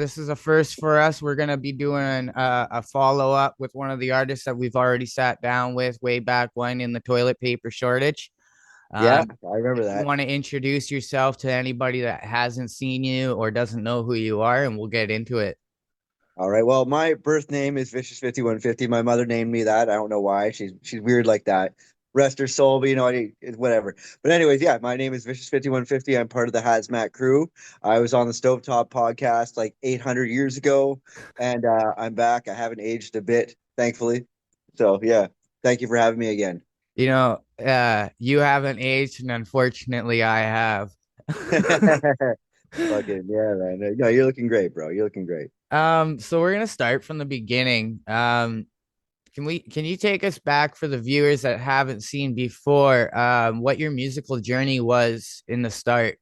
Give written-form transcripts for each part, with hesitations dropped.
This is a first for us. We're gonna be doing a follow up with one of the artists that we've already sat down with way back when in the toilet paper shortage. Yeah, Um, I remember if you that. want to introduce yourself to anybody that hasn't seen you or doesn't know who you are, and we'll get into it. All right. Well, my birth name is Vicious 5150. My mother named me that. I don't know why. She's weird like that. Rest her soul, but it's whatever. But anyways, yeah, my name is Vicious 5150. I'm part of the Hazmat crew. I was on the Stovetop podcast like 800 years ago, and I'm back. I haven't aged a bit, thankfully. So yeah, thank you for having me again. You haven't aged, and unfortunately, I have. Fucking yeah, man. No, you're looking great, bro. You're looking great. So we're gonna start from the beginning. Can you take us back for the viewers that haven't seen before, what your musical journey was in the start?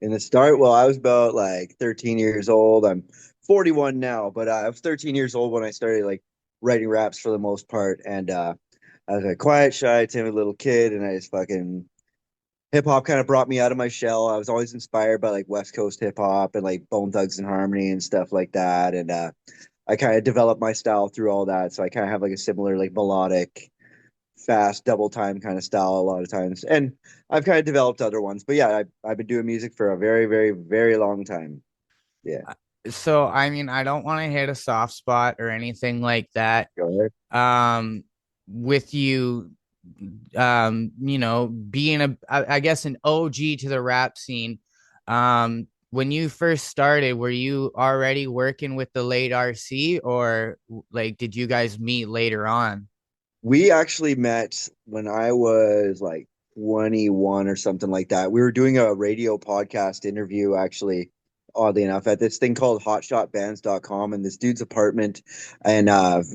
In the start, well, I was about like 13 years old. I'm 41 now, but I was 13 years old when I started like writing raps for the most part. And I was a quiet, shy, timid little kid, and I just fucking hip hop kind of brought me out of my shell. I was always inspired by like West Coast hip hop and like Bone Thugs and Harmony and stuff like that. And I kind of developed my style through all that. So I kind of have like a similar like melodic fast double time kind of style a lot of times. And I've kind of developed other ones. But yeah, I've been doing music for a very, very, very long time. Yeah. So, I mean, I don't want to hit a soft spot or anything like that. Go ahead. Um, with you, being I guess an OG to the rap scene. When you first started, were you already working with the late RC, or like did you guys meet later on? We actually met when I was like 21 or something like that. We were doing a radio podcast interview, actually, oddly enough, at this thing called hotshotbands.com in this dude's apartment in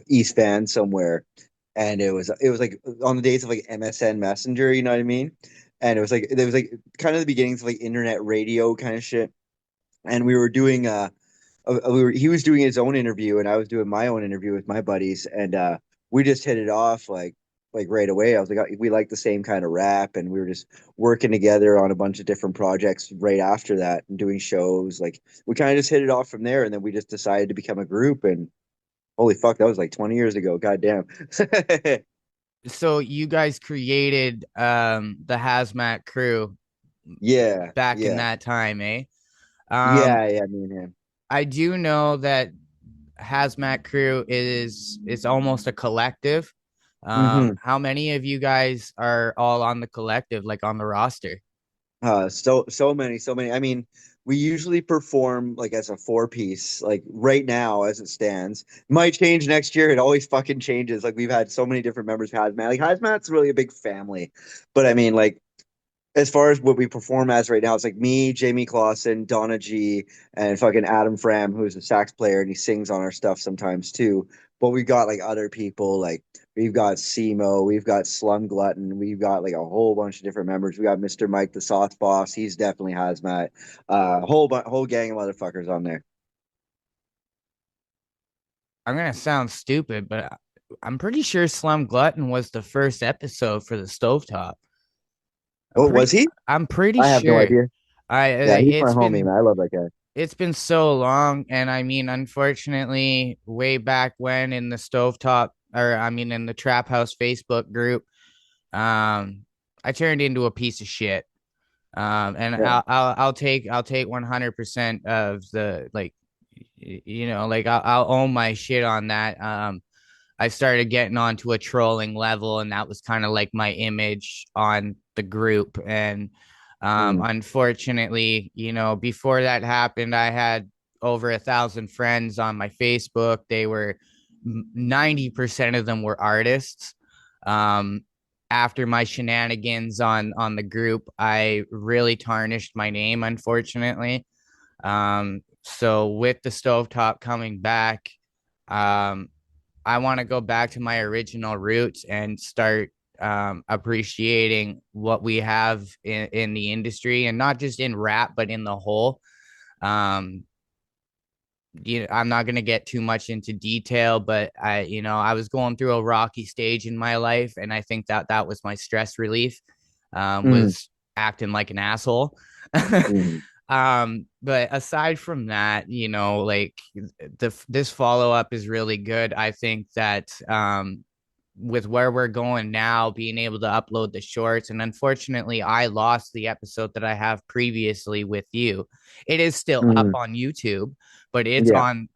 East Van somewhere. And it was like on the days of like MSN Messenger, you know what I mean? And it was like kind of the beginnings of like internet radio kind of shit. And we were doing he was doing his own interview and I was doing my own interview with my buddies, and we just hit it off like right away. I was like, we like the same kind of rap, and we were just working together on a bunch of different projects right after that and doing shows. Like we kind of just hit it off from there, and then we just decided to become a group. And holy fuck, that was like 20 years ago. God damn. So you guys created the Hazmat Crew Yeah, back in yeah, that time, eh? Um, yeah, me and him. I do know that Hazmat Crew is almost a collective. Hmm. How many of you guys are all on the collective, like on the roster? So many. I mean, we usually perform like as a four piece, like right now as it stands. Might change next year. It always fucking changes. Like we've had so many different members of Hazmat. Like Hazmat's really a big family. But I mean, like as far as what we perform as right now, it's like me, Jamie Clausen, Donna G, and fucking Adam Fram, who's a sax player and he sings on our stuff sometimes too. But we got like other people, like we've got Simo, we've got Slum Glutton, we've got like a whole bunch of different members. We got Mr. Mike, the Sauce Boss, he's definitely hazmat. Whole gang of motherfuckers on there. I'm gonna sound stupid, but I'm pretty sure Slum Glutton was the first episode for the Stovetop. I'm Oh, pretty, was he? I'm pretty I have no sure. idea. Yeah, he's my It's homie, man. I love that guy. it's been so long, and I mean, unfortunately, way back when in the Stovetop, or I mean, in the Trap House Facebook group, um, I turned into a piece of shit. And Yeah. I'll take 100% of the like, like I'll own my shit on that. I started getting onto a trolling level, and that was kind of like my image on the group. And Mm. unfortunately, before that happened, I had over 1,000 friends on my Facebook. They were 90% of them were artists. Um, After my shenanigans on the group, I really tarnished my name, unfortunately. So with the stovetop coming back, um, I want to go back to my original roots and start appreciating what we have in the industry, and not just in rap, but in the whole. Um, I'm not going to get too much into detail, but I was going through a rocky stage in my life, and I think that was my stress relief, Mm. was acting like an asshole. Mm. But aside from that, like this follow up is really good. I think that with where we're going now, being able to upload the shorts, and unfortunately, I lost the episode that I have previously with you. It is still up Mhm. on YouTube, but it's Yeah. on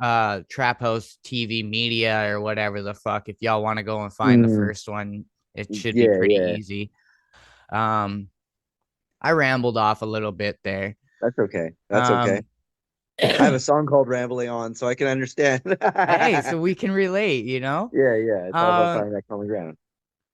Trap House TV Media or whatever the fuck. If y'all want to go and find the Mm. first one, it should be Yeah, pretty yeah. easy. Um, I rambled off a little bit there. That's okay. That's okay. Um, I have a song called Rambling On, so I can understand. hey, Yeah, so we can relate, yeah. It's all about Uh, finding that common ground.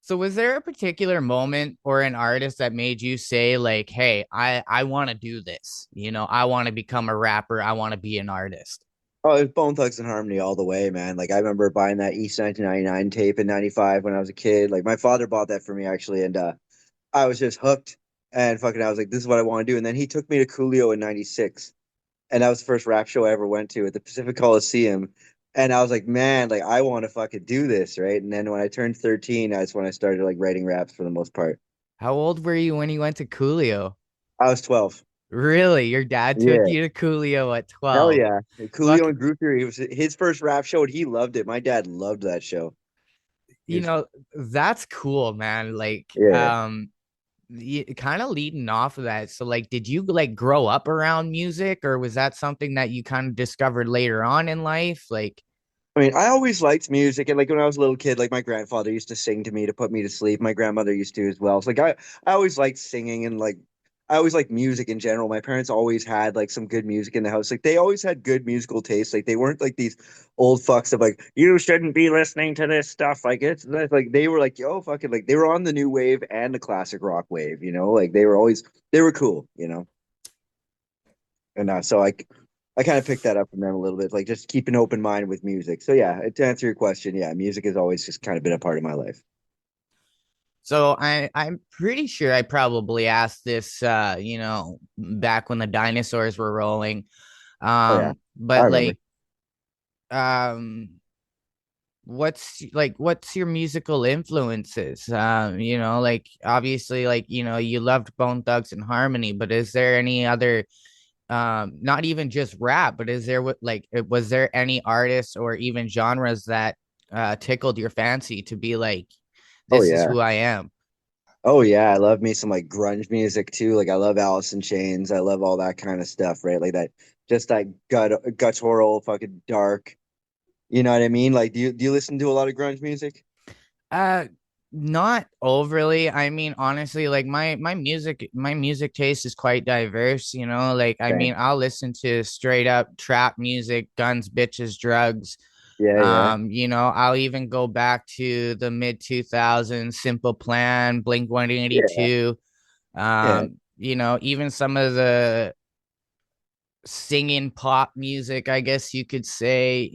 so was there a particular moment or an artist that made you say like, "Hey, I want to do this. I want to become a rapper. I want to be an artist." Oh, it's Bone Thugs and Harmony all the way, man. Like I remember buying that East 1999 tape in '95 when I was a kid. Like my father bought that for me actually, and I was just hooked. And fucking, I was like, this is what I want to do. And then he took me to Coolio in '96, and that was the first rap show I ever went to at the Pacific Coliseum. And I was like, man, like I want to fucking do this, right? And then when I turned 13, that's when I started like writing raps for the most part. How old were you when you went to Coolio? I was 12. Really? Your dad took Yeah. you to Coolio at Hell 12? yeah. Fuck, Coolio and Groove Theory. It was his first rap show and he loved it. My dad loved that show. He you was, know, that's cool, man. Like, yeah. kind of leading off of that. So, like, did you like grow up around music, or was that something that you kind of discovered later on in life? Like, I mean, I always liked music, and like when I was a little kid, like my grandfather used to sing to me to put me to sleep. My grandmother used to as well. So like I always liked singing and like I always liked music in general. My parents always had like some good music in the house. Like they always had good musical taste. Like they weren't like these old fucks of like you shouldn't be listening to this stuff. Like it's like they were like yo fucking like they were on the new wave and the classic rock wave. Like they were cool. And so I kind of picked that up from them a little bit, like just keep an open mind with music. So yeah, to answer your question, yeah, music has always just kind of been a part of my life. so I'm pretty sure I probably asked this, back when the dinosaurs were rolling. Oh yeah, I But remember. like, um, what's your musical influences? Like obviously, like you loved Bone Thugs and Harmony, but is there any other, not even just rap, but is there what like was there any artists or even genres that tickled your fancy to be like, Oh this is yeah. who I am? Oh yeah, I love me some like grunge music too. Like I love Alice in Chains. I love all that kind of stuff, right? Like that, just that guttural, fucking dark. You know what I mean? Like, do you listen to a lot of grunge music? Uh, Not overly. I mean, honestly, like my music taste is quite diverse, like I Thanks. mean, I'll listen to straight up trap music, guns, bitches, drugs. Yeah, yeah, I'll even go back to the mid 2000s, Simple Plan, Blink yeah, 182. yeah. Even some of the singing pop music, I guess you could say,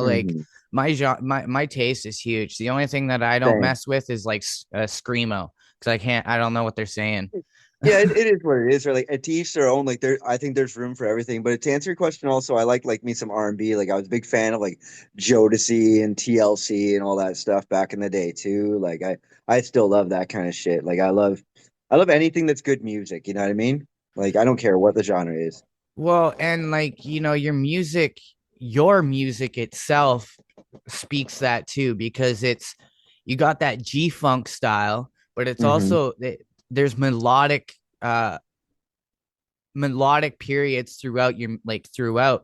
like Hmm. my taste is huge. The only thing that I don't Same. mess with is like screamo because I don't know what they're saying. Yeah, it is what it is. Or like to each their own. Like I think there's room for everything. But to answer your question, also, I like me some R&B. Like I was a big fan of like Jodeci and TLC and all that stuff back in the day too. Like I still love that kind of shit. Like I love anything that's good music. You know what I mean? Like I don't care what the genre is. Well, and like, your music itself speaks that too, because you got that G funk style, but it's Hmm. also there's melodic periods throughout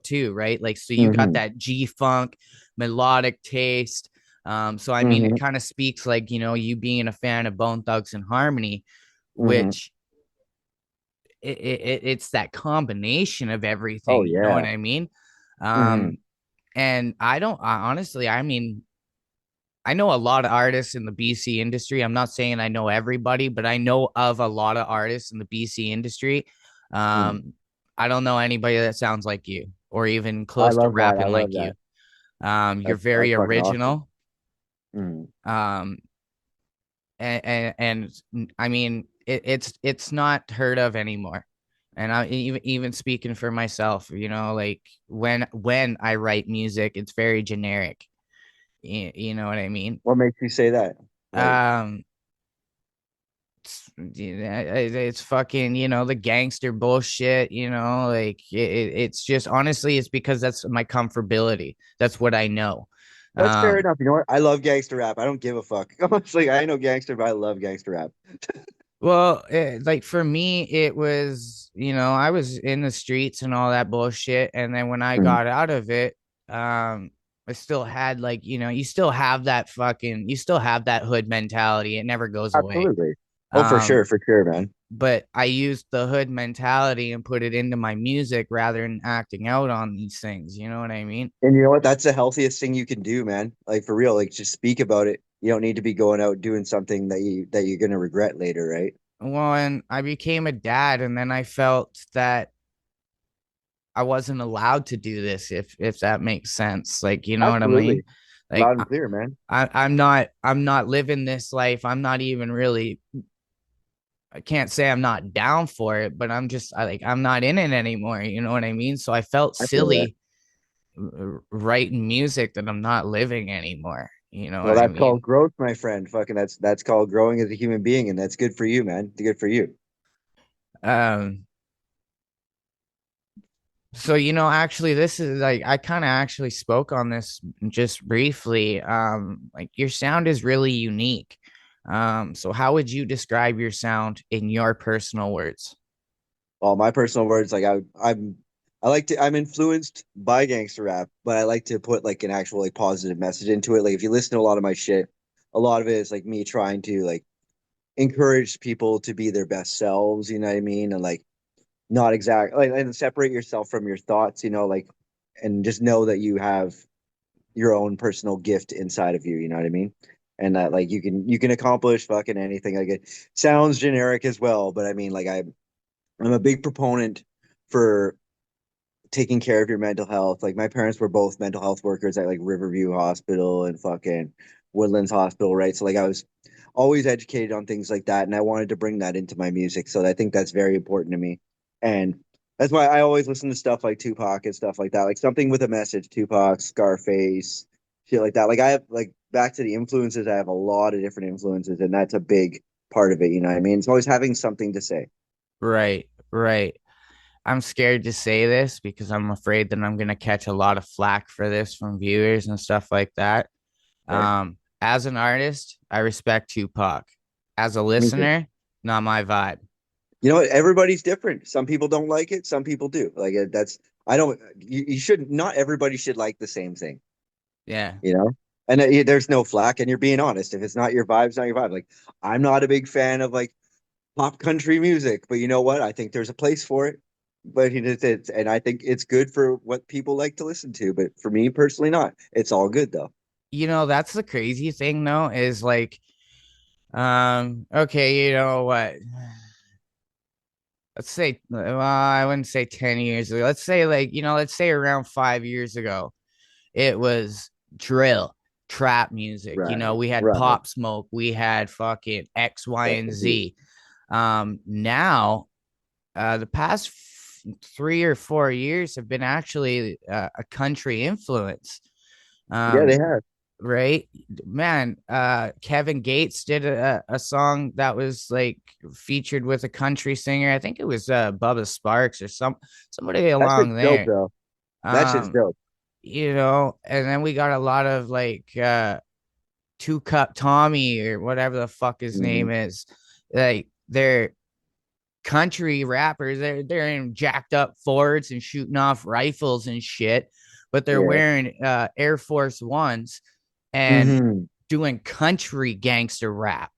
too, right? Like, so you got Hmm. that G funk melodic taste. So I mean, it Hmm. kind of speaks like, you being a fan of Bone Thugs and Harmony, Hmm. which it's that combination of Oh everything, you know what yeah. I mean? Hmm. um and honestly, I mean, I know a lot of artists in the BC industry. I'm not saying I know everybody, but I know of a lot of artists in the BC industry. um I don't know anybody that sounds like you or even I close to love that. I rapping love like you. that. You're That's very fucking awesome. original. Hmm. um and I mean, it's not heard of anymore. And I even speaking for myself, like when I write music, it's very generic. You know what I mean? What makes you say that? Like, Um, it's fucking, the gangster bullshit, like it's just, honestly, it's because that's my comfortability. That's what I know. That's fair Um, enough. You know what? I love gangster rap. I don't give a fuck. Honestly, I know gangster, but I love gangster rap. well, like for me, it was, I was in the streets and all that bullshit. And then when I Mhm. got out of it, I still had, like, you still have that hood mentality. It never goes away. Absolutely. Oh, Um, for sure, man. but I used the hood mentality and put it into my music rather than acting out on these things. You know what I mean? And you know what? That's the healthiest thing you can do, man. Like for real, like just speak about it. You don't need to be going out doing something that you're gonna regret later, right? Well, and I became a dad, and then I felt that I wasn't allowed to do this, if that makes sense. Like, you know what I mean? Absolutely. Like, Loud and clear, man. I'm not living this life. I'm not even really, I can't say I'm not down for it, but I'm not in it anymore. You know what I mean? So I felt I feel that. silly writing music that I'm not living anymore. You know Well, what I that's called mean? growth, my friend. Fucking that's called growing as a human being, and that's good for you, man. Good for you. Um, so, actually, this is like, I kind of actually spoke on this just briefly. Like, your sound is really unique. So how would you describe your sound in your personal words? Well, my personal words, like I'm influenced by gangster rap, but I like to put like an actual like positive message into it. Like if you listen to a lot of my shit, a lot of it is like me trying to like encourage people to be their best selves, you know what I mean? And like not exactly like and separate yourself from your thoughts, like and just know that you have your own personal gift inside of you, you know what I mean? And that like you can accomplish fucking anything. Like it sounds generic as well, but I mean like I'm a big proponent for taking care of your mental health. Like my parents were both mental health workers at like Riverview Hospital and fucking Woodlands Hospital, right? So like I was always educated on things like that, and I wanted to bring that into my music. So I think that's very important to me, and that's why I always listen to stuff like Tupac and stuff like that, like something with a message. Tupac, Scarface, shit like that. Like I have like back to the influences. I have a lot of different influences, and that's a big part of it. You know what I mean? It's always having something to say. Right, right. I'm scared to say this because I'm afraid that I'm gonna catch a lot of flack for this from viewers and stuff like that. Fair. As an artist, I respect Tupac. As a Me too. listener, not my vibe. You know what? Everybody's different. Some people don't like it. Some people do. Like that's I don't. You shouldn't. Not everybody should like the same thing. Yeah. You know. And there's no flack. And you're being honest. If it's not your vibe, it's not your vibe. Like I'm not a big fan of like pop country music, but you know what? I think there's a place for it. But and I think it's good for what people like to listen to. But for me personally, not. It's all good though. That's the crazy thing though, is like, okay, you know what? Let's say, well, I wouldn't say 10 years ago. Let's say, like, let's say around 5 years ago, it was drill, trap music. Right. We had Right. Pop Smoke, we had fucking X, Y, Yes, and indeed. Z. Now, the past 3 or 4 years have been actually a country influence. Yeah, they Um, have. right, man. Kevin Gates did a song that was like featured with a country singer. I think it was Bubba Sparks or somebody That shit's along dope there. though. That shit's um dope. and then we got a lot of like Two Cup Tommy or whatever the fuck his Mhm. name is. Like, they're country rappers. They're in jacked up Fords and shooting off rifles and shit, but they're Yeah. wearing Air Force Ones and Hmm. doing country gangster rap.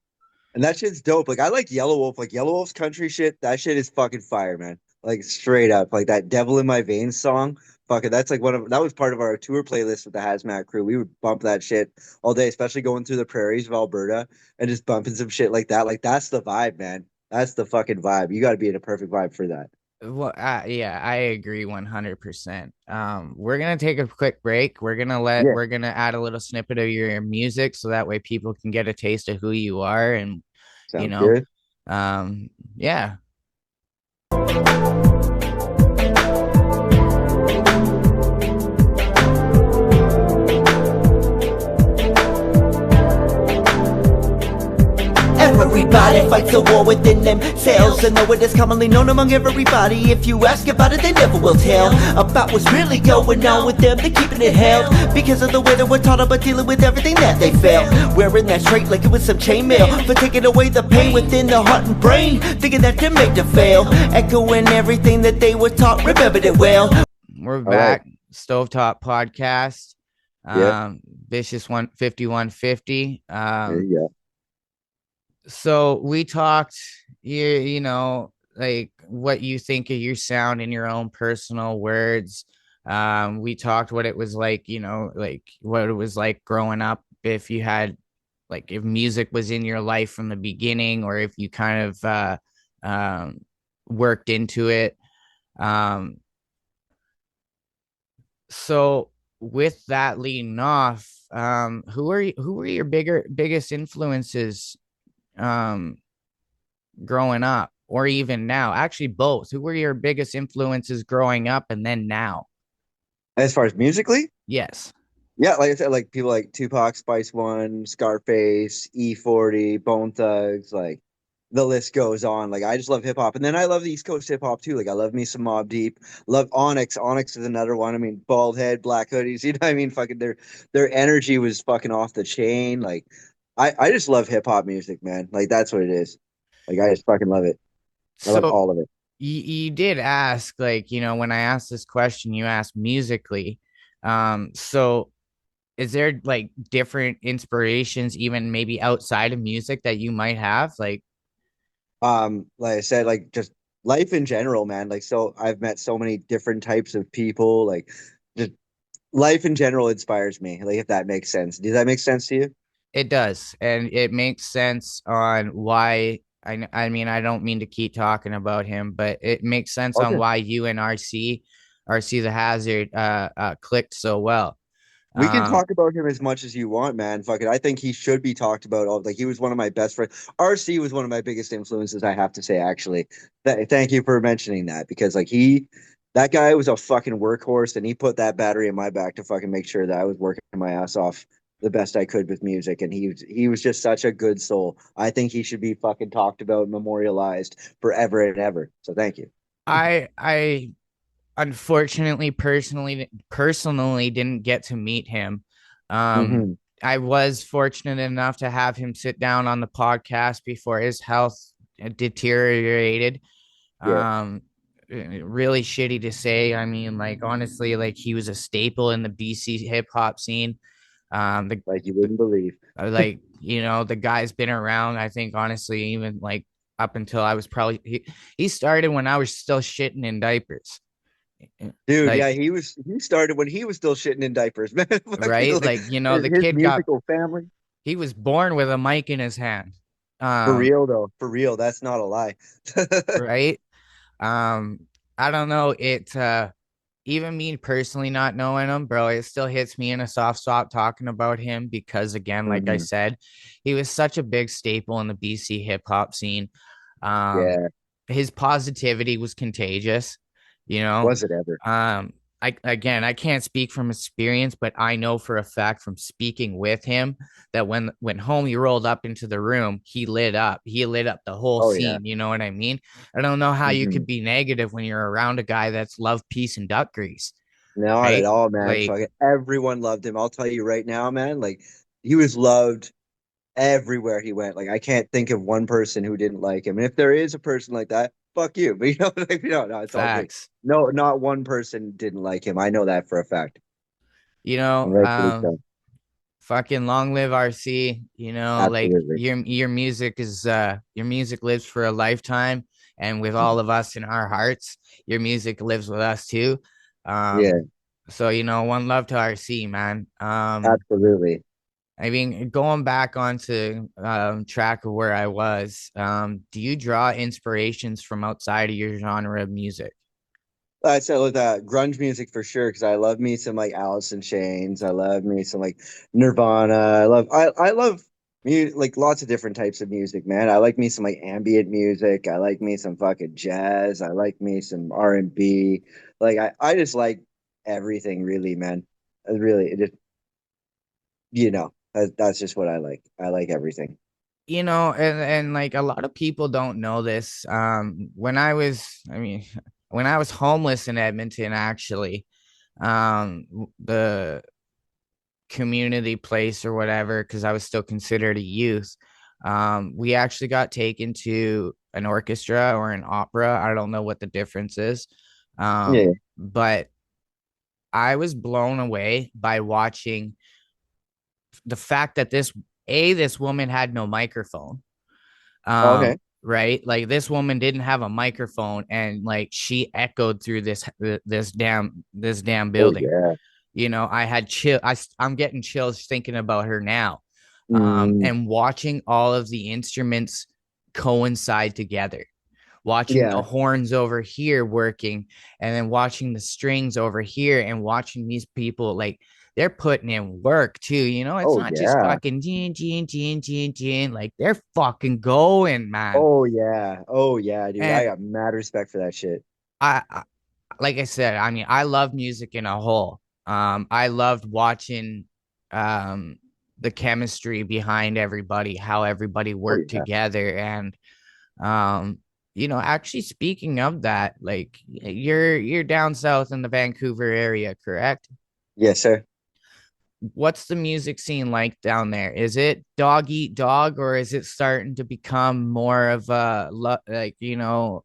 And that shit's dope. Like I like Yellow Wolf. Like Yellow Wolf's country shit. That shit is fucking fire, man. Like straight up. Like that Devil in My Veins song. Fucking that's like that was part of our tour playlist with the Hazmat crew. We would bump that shit all day, especially going through the prairies of Alberta and just bumping some shit like that. Like that's the vibe, man. That's the fucking vibe. You got to be in a perfect vibe for that. Well, yeah, I agree 100%. We're gonna take a quick break. Yeah, We're gonna add a little snippet of your music so that way people can get a taste of who you are, and you sounds know, good. yeah. Everybody fights a war within themselves. And though it is commonly known among everybody, if you ask about it, they never will tell about what's really going on with them. They're keeping it held because of the way that we're taught about dealing with everything that they felt. Wearing that straight like it was some chainmail, for taking away the pain within the heart and brain, thinking that they're made to fail, echoing everything that they were taught, remembered it well. We're back. Right. Stovetop Podcast. Yeah. Vicious 5150. There you go. So we talked, you know, like what you think of your sound in your own personal words. We talked what it was like, you know, like what it was like growing up, if you had, like, if music was in your life from the beginning, or if you kind of worked into it. So with that leading off, who were your biggest influences growing up, or even now? Actually, both. Who were your biggest influences growing up and then now? As far as musically? Yes. Yeah, like I said, like people like Tupac, Spice One, Scarface, E40, Bone Thugs, like the list goes on. Like I just love hip hop. And then I love the East Coast hip hop too. Like I love me some Mobb Deep. Love Onyx. Onyx is another one. I mean, bald head, black hoodies, you know what I mean? Fucking their energy was fucking off the chain. Like I just love hip hop music, man. Like that's what it is. Like I just fucking love it. I love all of it. You did ask, like, you know, when I asked this question, you asked musically. So is there like different inspirations, even maybe outside of music, that you might have? Like I said, like just life in general, man. Like so I've met so many different types of people. Like just life in general inspires me. Like if that makes sense. Does that make sense to you? It does, and it makes sense on why. I mean, I don't mean to keep talking about him, but it makes sense on why you and RC the Hazard clicked so well. We can talk about him as much as you want, man. Fuck it. I think he should be talked about. All like he was one of my best friends. RC was one of my biggest influences, I have to say, actually. Thank you for mentioning that because like that guy was a fucking workhorse and he put that battery in my back to fucking make sure that I was working my ass off the best I could with music. And he was just such a good soul. I think he should be fucking talked about, memorialized forever and ever. So thank you. I unfortunately personally didn't get to meet him. I was fortunate enough to have him sit down on the podcast before his health deteriorated. Yeah. Really shitty to say. I mean, like, honestly, like, he was a staple in the BC hip hop scene. Like you wouldn't believe. Like, you know, the guy's been around, I think, honestly, even like up until I was probably he started when I was still shitting in diapers. Dude, Like, yeah, he started when he was still shitting in diapers, man. right? Like, you know, the his kid musical family. he was born with a mic in his hand. For real though, for real, that's not a lie. Right? Um, I don't know. Even me personally not knowing him, bro, it still hits me in a soft spot talking about him because, again, like I said, he was such a big staple in the BC hip hop scene. Yeah. His positivity was contagious, you know. Was it ever? I can't speak from experience, but I know for a fact from speaking with him that when homie rolled up into the room, he lit up. He lit up the whole scene. Yeah. You know what I mean? I don't know how you could be negative when you're around a guy that's love, peace, and duck grease. Not right? at all, man. Like, everyone loved him. I'll tell you right now, man. Like he was loved everywhere he went. Like I can't think of one person who didn't like him. And if there is a person like that, fuck you. But you know, like, no, it's facts. all great. No, not one person didn't like him. I know that for a fact. You know, fucking long live RC. You know, absolutely. Like your music lives for a lifetime, and with all of us in our hearts, your music lives with us too. Yeah. So, you know, one love to RC, man. Absolutely. I mean, going back onto track of where I was, do you draw inspirations from outside of your genre of music? I said with grunge music for sure because I love me some like Alice in Chains. I love me some like Nirvana. I love like lots of different types of music, man. I like me some like ambient music. I like me some fucking jazz. I like me some R&B. Like I just like everything really, man. Really, it just that's just what I like. I like everything. and like a lot of people don't know this. When I was homeless in Edmonton, actually, the community place or whatever, because I was still considered a youth. We actually got taken to an orchestra or an opera. I don't know what the difference is. Yeah. But I was blown away by watching the fact that this woman had no microphone. Okay. Right? Like this woman didn't have a microphone and like she echoed through this damn Oh building. yeah. I had I'm getting chills thinking about her now. Mm, And watching all of the instruments coincide together, watching yeah. the horns over here working, and then watching the strings over here, and watching these people like they're putting in work too. It's Oh not just yeah. fucking gene, gene, gene, gene, gene. Like they're fucking going, man. Oh yeah. Oh yeah, dude. I And got mad respect for that shit. I like I said, I mean, I love music in a whole. I loved watching um the chemistry behind everybody, how everybody Oh worked yeah. together. And um, actually speaking of that, like you're down south in the Vancouver area, correct? Yes, sir. What's the music scene like down there? Is it dog eat dog, or is it starting to become more of a like,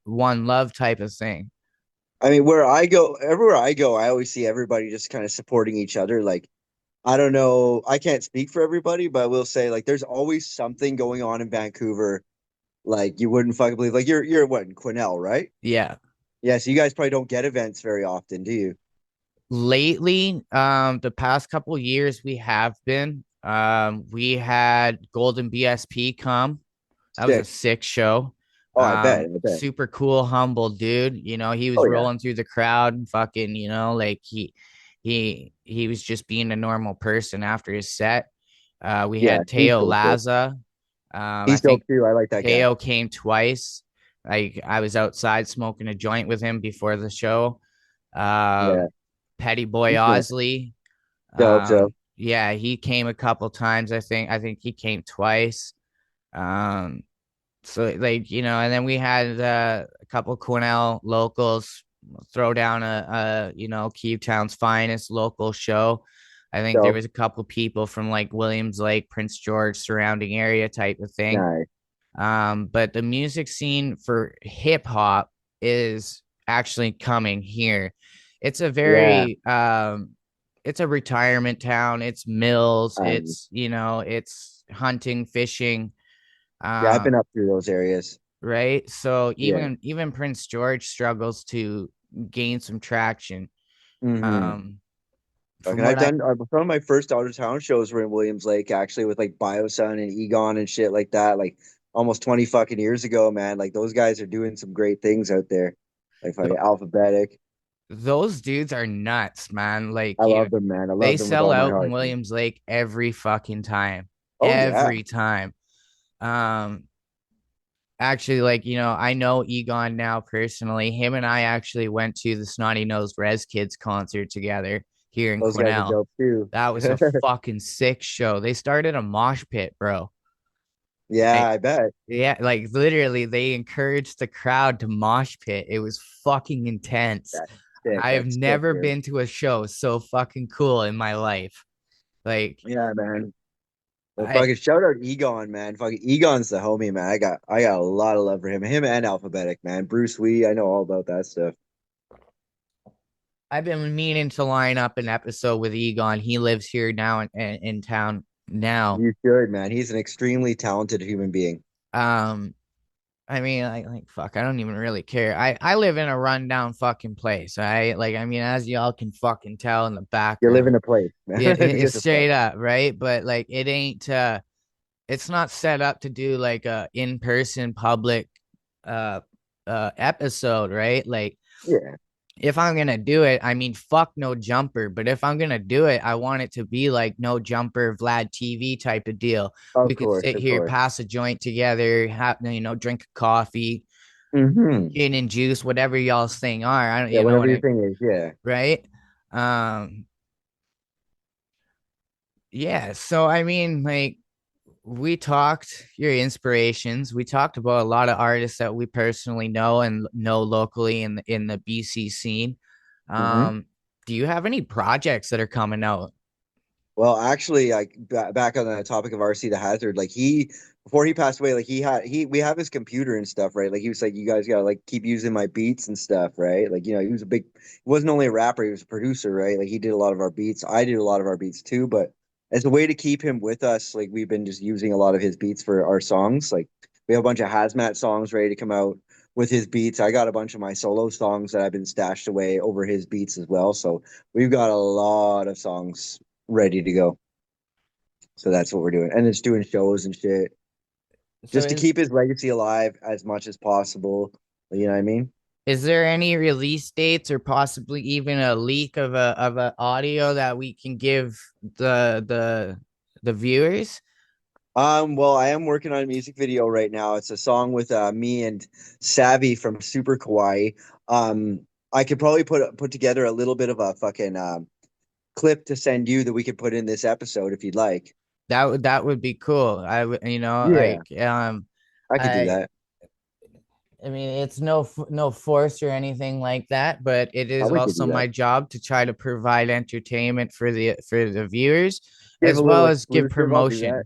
one love type of thing? I mean, where I go, everywhere I go, I always see everybody just kind of supporting each other. Like, I don't know, I can't speak for everybody, but I will say, like, there's always something going on in Vancouver. Like, you wouldn't fucking believe. Like, you're what, in Quesnel, right? Yeah. Yeah, so you guys probably don't get events very often, do you? Lately, the past couple years we have been. We had Golden BSP come. That was a Sick. sick show. Oh, I bet. I bet. Super cool, humble dude. He Oh was yeah. rolling through the crowd, fucking, like he was just being a normal person after his set. We Yeah, had he's Teo so sick. Laza. I He's dope think too. I like that guy. Teo came twice. Like I was outside smoking a joint with him before the show. Uh, Yeah, Petty Boy he's sick. Ozley. Dope, dope. Yeah, he came a couple times. I think he came twice. Um, so like, and then we had a couple Cornell locals throw down Kiev Town's finest local show. I think there Dope. was a couple people from like Williams Lake, Prince George, surrounding area type of thing. Nice. But the music scene for hip hop is actually coming here. It's a Yeah. very it's a retirement town. It's mills. Um, It's hunting, fishing. yeah, I've Um, been up through those areas. right. So Yeah. even Prince George struggles to gain some traction. Mm-hmm. Um, from And I've what I done some of my first out of town shows were in Williams Lake, actually, with like Biosun and Egon and shit like that. Like almost 20 fucking years ago, man. Like those guys are doing some great things out there. Like fucking alphabetic. those dudes are nuts, man. Like I love them, man. I they love them with sell all my out in heart, man. Williams Lake every fucking time. Oh yeah. Every time. Um, Actually, like, I know Egon now personally. Him and I actually went to the Snotty Nosed Res Kids concert together here in Those guys are Quesnel. dope too. That was a fucking sick show. They started a mosh pit, bro. Yeah, Like, I bet. yeah, like literally, they encouraged the crowd to mosh pit. It was fucking intense. That's sick. I have That's sick, never dude. been to a show so fucking cool in my life. Like, Yeah, man. Well, I fucking shout out Egon, man. Fucking Egon's the homie, man. I got a lot of love for him and Alphabetic, man. Bruce Wee, I know all about that stuff. I've been meaning to line up an episode with Egon. He lives here now in town now. You should, man. He's an extremely talented human being. Um, I mean, like fuck, I don't even really care. I live in a rundown fucking place. I mean, as y'all can fucking tell in the You live background, in a place, man. it's Get the fuck. straight up, right? But like, it ain't. It's not set up to do like a in person public uh episode, right? Like Yeah, if I'm gonna do it, I mean, fuck no jumper. But if I'm gonna do it, I want it to be like no jumper Vlad TV type of deal. We of could course, sit of here, course. pass a joint together, have drink a coffee, Hmm. gin and juice, whatever y'all's thing are. I don't, Yeah, you know whatever what your I, thing is. Yeah. right? Um, yeah. So I mean, like, we talked your inspirations. We talked about a lot of artists that we personally know and know locally in the BC scene. Hmm. Um, do you have any projects that are coming out? Well, actually, like back on the topic of RC the Hazard, like he before he passed away, like we have his computer and stuff, right? Like he was like, you guys gotta like keep using my beats and stuff, right? Like, you know, he wasn't only a rapper, he was a producer, right? Like he did a lot of our beats. I did a lot of our beats too, but as a way to keep him with us, like we've been just using a lot of his beats for our songs. Like we have a bunch of hazmat songs ready to come out with his beats. I got a bunch of my solo songs that I've been stashed away over his beats as well. So we've got a lot of songs ready to go. So that's what we're doing. And it's doing shows and shit So just to keep his legacy alive as much as possible. You know what I mean? is there any release dates or possibly even a leak of a audio that we can give the viewers? Well, I am working on a music video right now. It's a song with me and Savvy from Super Kawaii. I could probably put together a little bit of a fucking clip to send you that we could put in this episode if you'd like. That would be cool. I would, you know, Yeah, like I could do I that. I mean, it's no force or anything like that, but it Oh, is we could also do that. my job to try to provide entertainment for the viewers Give a as little well as give exclusive. I'll do that. promotion,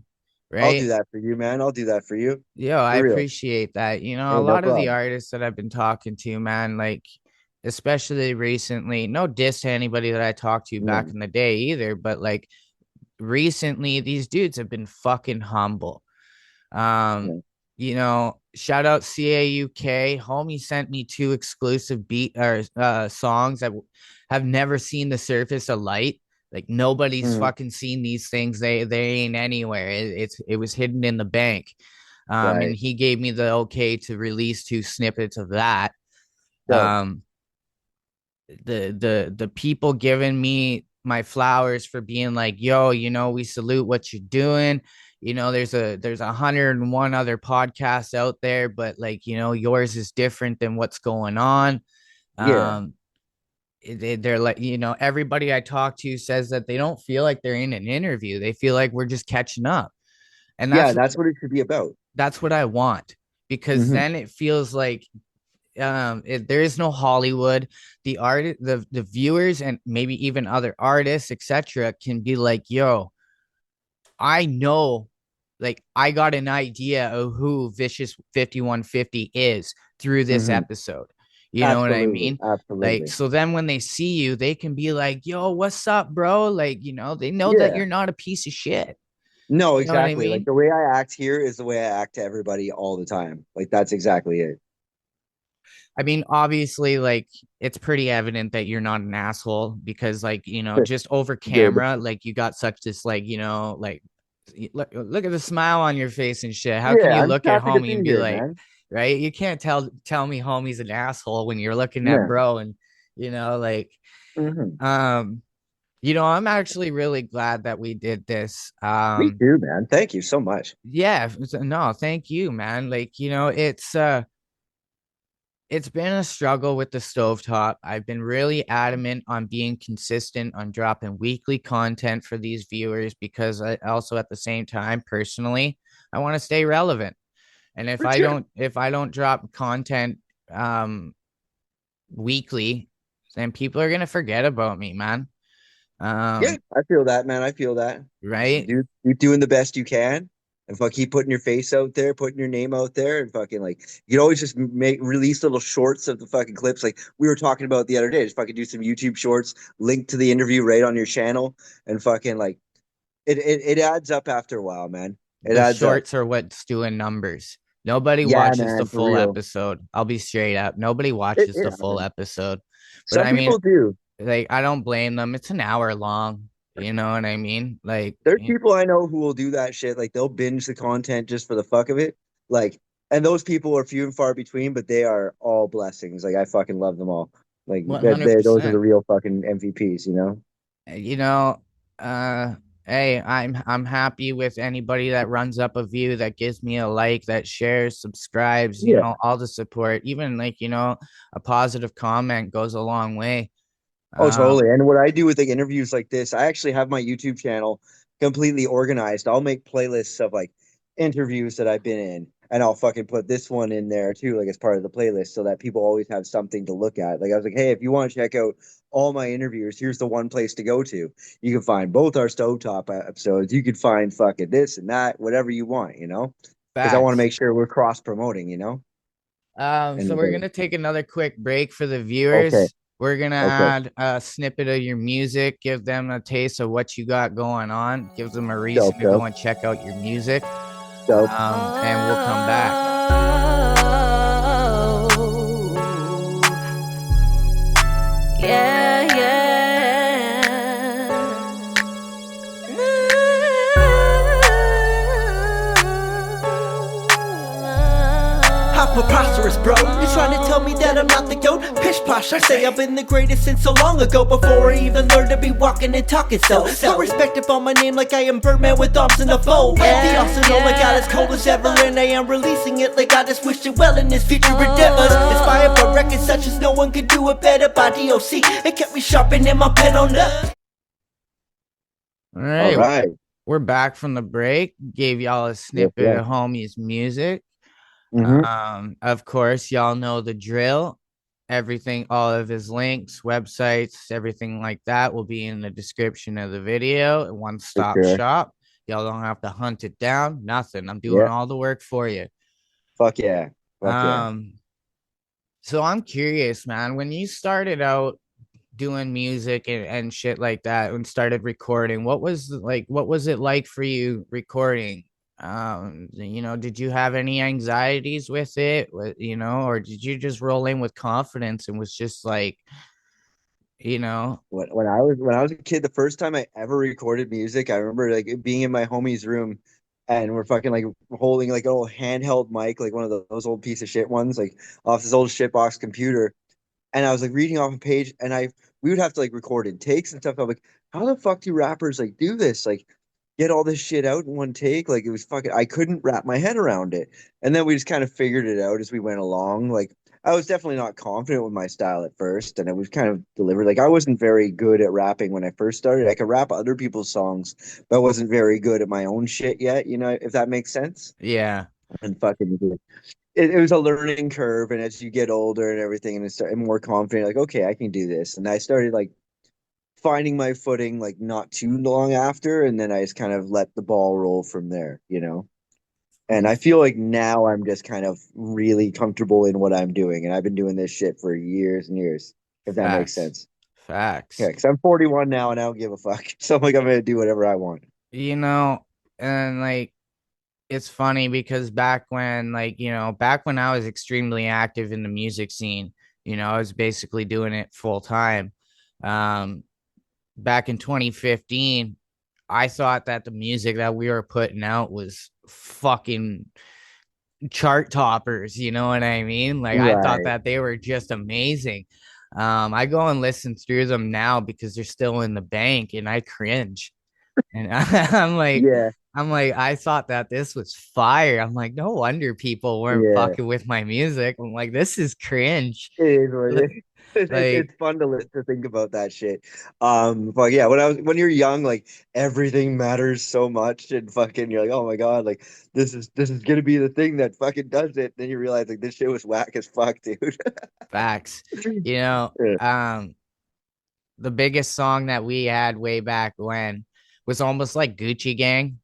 I'll do right? that for you, man. I'll do that for you. Yo, I For real. appreciate that. You know, a Hey, no lot of the problem. artists that I've been talking to, man, like especially recently, no diss to anybody that I talked to back No. in the day either, but like recently, these dudes have been fucking humble. Um, No. you know, shout out CAUK. Homie sent me two exclusive beat or songs that have never seen the surface of light. Like nobody's Mhm. fucking seen these things. They ain't anywhere. It was hidden in the bank. And Right. he gave me the okay to release two snippets of that. So, Um, the people giving me my flowers for being like, yo, you know, we salute what you're doing. You know, there's 101 other podcasts out there, but like, you know, yours is different than what's going on. yeah. um they're like, you know, everybody I talk to says that they don't feel like they're in an interview. They feel like we're just catching up, and Yeah, that's what it should be about. that's what I want, because Hmm. then it feels like there is no Hollywood. The viewers and maybe even other artists, etc., can be like, yo, I know, like I got an idea of who Vicious 5150 is through this Hmm. episode. You know what I Absolutely. mean? Like, Absolutely. so then when they see you, they can be like, yo, what's up, bro? Like, you know, they know that Yeah. you're not a piece of shit. No, You know what I exactly. Like mean? the way I act here is the way I act to everybody all the time. Like that's exactly it. I mean, obviously, like it's pretty evident that you're not an asshole because, like, you know, just over Good. camera, like you got such this, like, you know, like look at the smile on your face and shit. How can Yeah, you I'm just look at happy to homie be and be here, like, man. right? You can't tell me homie's an asshole when you're looking at Yeah. bro and you know, like, Hmm. um, you know, I'm actually really glad that we did this. Me too, man. Thank you so much. Yeah, no, thank you, man. Like, you know, it's been a struggle with the stovetop. I've been really adamant on being consistent on dropping weekly content for these viewers because I also at the same time personally I want to stay relevant. And For sure. if I don't drop content um weekly, then people are going to forget about me, man. Yeah, Um I feel that, man. I feel that. Just right? keep doing the best you can, and keep putting your face out there, putting your name out there, and fucking like you can always just make release little shorts of the fucking clips, like we were talking about the other day. Just fucking do some YouTube shorts, link to the interview right on your channel, and fucking like it adds up after a while, man. It The adds up. shorts are what's doing numbers. Nobody Yeah, watches the man, for full real. episode. I'll be straight up. Nobody It, watches it the full happens. episode. But Some I mean, people do. like, I don't blame them. It's an hour long. You know what I mean? Like, There's people I know who will do that shit. Like they'll binge the content just for the fuck of it. Like, and those people are few and far between, but they are all blessings. Like I fucking love them all. Like those are the 100%. real fucking MVPs, you know? You know, uh, hey, I'm happy with anybody that runs up a view, that gives me a like, that shares, subscribes, you Yeah. know, all the support. Even like, you know, a positive comment goes a long way. Oh, Um, totally. And what I do with interviews like this, I actually have my YouTube channel completely organized. I'll make playlists of like interviews that I've been in, and I'll fucking put this one in there too, like as part of the playlist, so that people always have something to look at. Like I was like, hey, if you want to check out all my interviews, here's the one place to go to. You can find both our Stovetop episodes. You could find fucking this and that, whatever you want, because I want to Facts. make sure we're cross promoting. So And we're gonna take another quick break for the okay, viewers. We're gonna okay, add a snippet of your music, give them a taste of what you got going on, give them a reason dope, to go dope, and check out your music. dope. And we'll come back. Yeah, yeah. I'm preposterous, bro. You're trying to tell me that I'm not the goat? Pish posh, I say I've been the greatest since so long ago. Before I even learned to be walking and talking so respect upon my name like I am Birdman with arms in the fold. The arsenal I got as cold as ever, and I am releasing it like I just wish it well in this future endeavors. Inspired by records such as no one could do it better by DOC. It kept me sharpening my pen on the. All right, All right. we're back from the break. Gave y'all a snippet yeah. of homie's music. Mhm. Of course, y'all know the drill. Everything, all of his links, websites, everything like that will be in the description of the video. One stop sure. shop. Y'all don't have to hunt it down. Nothing. I'm doing Yeah. all the work for you. Fuck yeah. Fuck yeah. So I'm curious, man, when you started out doing music and shit like that and started recording, what was it like for you recording? Did you have any anxieties with it, or did you just roll in with confidence and was just like, When I was a kid, the first time I ever recorded music, I remember like being in my homie's room, and we're fucking like holding like an old handheld mic, like one of those old piece of shit ones, like off this old shitbox computer. And I was like reading off a page, and we would have to like record in takes and stuff. I'm like, how the fuck do rappers like do this? Like get all this shit out in one take? Like it was fucking, I couldn't wrap my head around it. And then we just kind of figured it out as we went along. Like I was definitely not confident with my style at first, and it was kind of delivered. Like I wasn't very good at rapping when I first started. I could rap other people's songs, but I wasn't very good at my own shit yet, if that makes sense. yeah, And fucking it was a learning curve, and as you get older and everything and start more confident, like okay, I can do this. And I started like finding my footing like not too long after, and then I just kind of let the ball roll from there. And I feel like now I'm just kind of really comfortable in what I'm doing, and I've been doing this shit for years and years, if that makes facts, sense. facts. Yeah, because I'm 41 now and I don't give a fuck. So I'm like, I'm gonna do whatever I want. And like it's funny because back when I was extremely active in the music scene, I was basically doing it full time. Back in 2015, I thought that the music that we were putting out was fucking chart toppers, you know what I mean? Like I thought Right. that they were just amazing. I go and listen through them now because they're still in the bank and I cringe. And Yeah. I'm like, I thought that this was fire. I'm like, no wonder people weren't Yeah. fucking with my music. I'm like, this is cringe. It is what it is. Like, It's fun to think about that shit. But yeah, when you're young, like everything matters so much, and fucking you're like, oh my god, like this is gonna be the thing that fucking does it. Then you realize like this shit was whack as fuck, dude. facts. Yeah. The biggest song that we had way back when was almost like Gucci Gang.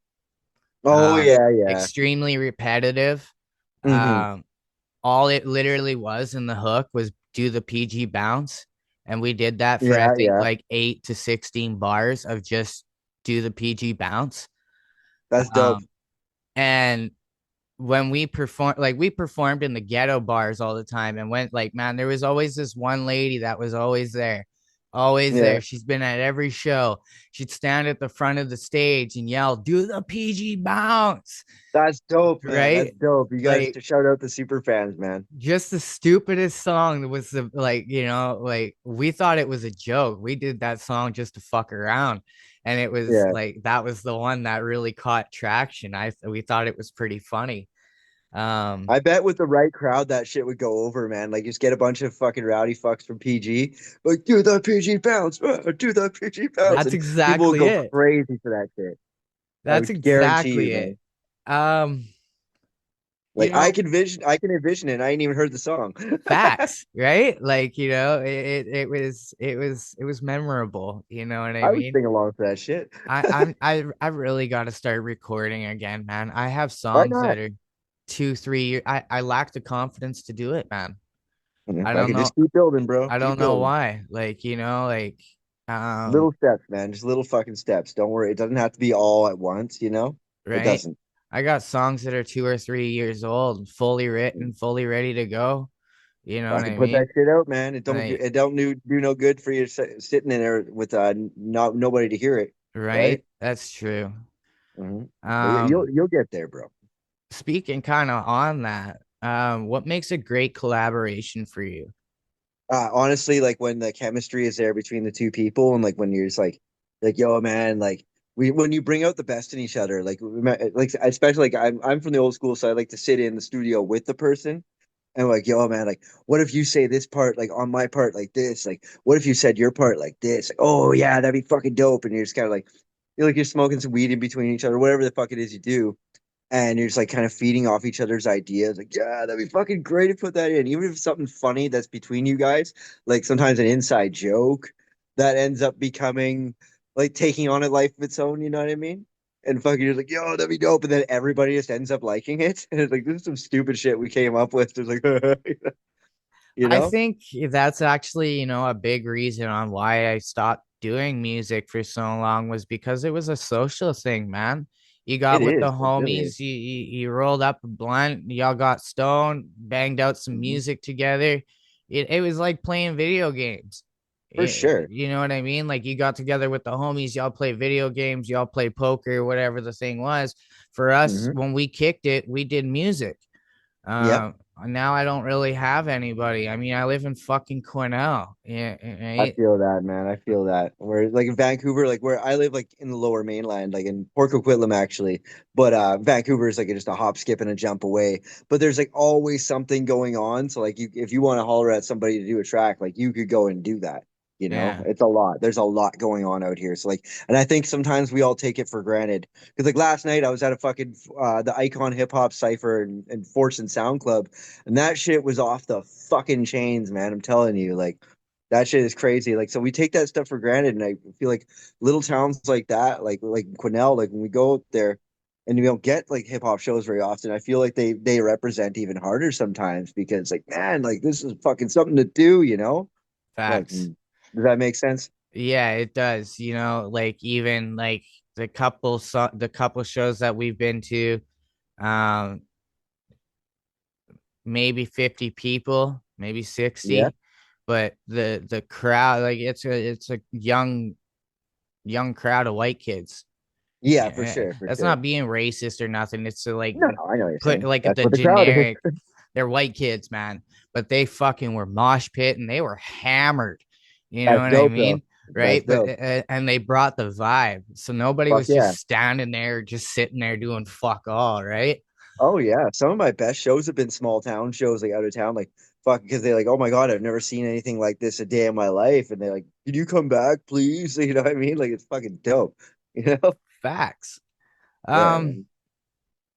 Oh yeah, yeah. Extremely repetitive. Hmm. All it literally was in the hook was do the PG bounce. And we did that for I Yeah, think yeah. like 8 to 16 bars of just do the PG bounce. That's dope. Um, and when we performed in the ghetto bars all the time and went like, man, there was always this one lady that was always there. Always Yeah. there. She's been at every show. She'd stand at the front of the stage and yell, do the PG bounce. That's dope, man. That's Right? dope. You guys Like to shout out the super fans, man. just the stupidest song was we thought it was a joke. We did that song just to fuck around. And it was Yeah. like that was the one that really caught traction. We thought it was pretty funny. I bet with the right crowd that shit would go over, man. Like just get a bunch of fucking rowdy fucks from PG, like do the PG bounce, do the PG bounce, That's and people will exactly go it. crazy for that shit. I That's would guarantee exactly you, it. man. You Like I know, can envision it. I ain't even heard the song. facts, right? Like, it was memorable. You know what I I would mean? sing along to that shit. I really got to start recording again, man. I have Why songs not? that are 2, 3 years. I lack the confidence to do it, man. I If I don't could know. just keep building, bro. I Keep don't know building. why. Like, um, Little steps, man. Just little fucking steps. Don't worry. It doesn't have to be all at once, you know? It right? doesn't. I got songs that are 2 or 3 years old, fully written, fully ready to go. You know what I Fucking put that mean? shit out, man. Like, It don't do no good for you sitting in there with nobody to hear it, right? right? That's true. Hmm. But Um, you'll get there, bro. Speaking kind of on that, what makes a great collaboration for you? Honestly, like when the chemistry is there between the two people, and like when you're just like yo, man, like when you bring out the best in each other, like especially like I'm from the old school, so I like to sit in the studio with the person. And like, yo, man, like, what if you say this part, like on my part, like this? Like, what if you said your part like this? Like, oh yeah, that'd be fucking dope. And you're just kind of like, you're smoking some weed in between each other, whatever the fuck it is you do, and you're just like kind of feeding off each other's ideas. Like, yeah, that'd be fucking great to put that in, even if it's something funny that's between you guys. Like sometimes an inside joke that ends up becoming like taking on a life of its own. You know what I mean? And fucking, you're like, yo, that'd be dope. And then everybody just ends up liking it. And it's like, this is some stupid shit we came up with. It's like, you I know, think that's actually, a big reason on why I stopped doing music for so long was because it was a social thing, man. You it got with is. the It really is. homies, you rolled up a blunt, y'all got stoned, banged out some Mhm. music together. It was like playing video games. For sure. You know what I mean? Like you got together with the homies, y'all play video games, y'all play poker, whatever the thing was. For us, Hmm. when we kicked it, we did music. Yep. Now I don't really have anybody. I mean, I live in fucking Cornell. Yeah, I right? feel that, man. I feel that. Where like in Vancouver, like where I live, like in the lower mainland, like in Port Coquitlam actually. But Vancouver is like just a hop, skip, and a jump away. But there's like always something going on. So like if you want to holler at somebody to do a track, like you could go and do that. You know, Yeah. it's a lot. There's a lot going on out here. So like, and I think sometimes we all take it for granted. Because like last night I was at a fucking the Icon Hip Hop Cipher and Force and Sound Club, and that shit was off the fucking chains, man. I'm telling you, like that shit is crazy. Like, so we take that stuff for granted, and I feel like little towns like that, like Quesnel, like when we go out there and we don't get like hip hop shows very often, I feel like they represent even harder sometimes because like man, like this is fucking something to do, you know? Like, Facts. does that make sense? Yeah, it does. Like even like the couple shows that we've been to, um, maybe 50 people, maybe Yeah, 60, but the crowd, like it's a young crowd of white kids. yeah, for Yeah, sure, for that's sure. not being racist or nothing. It's to like No, no, I know what you're put saying. like That's the what the crowd is. generic. They're white kids, man, but they fucking were mosh pit and they were hammered. You know That's what I dope, though. mean? That's Right? But dope. and they brought the vibe, so nobody Fuck was yeah. just standing there, just sitting there doing fuck all, right? Oh yeah, some of my best shows have been small town shows, like out of town, like fuck, because they're like, oh my god, I've never seen anything like this a day in my life, and they're like, can you come back, please? You know what I mean? Like it's fucking dope, you know? Facts. Yeah, Um, man.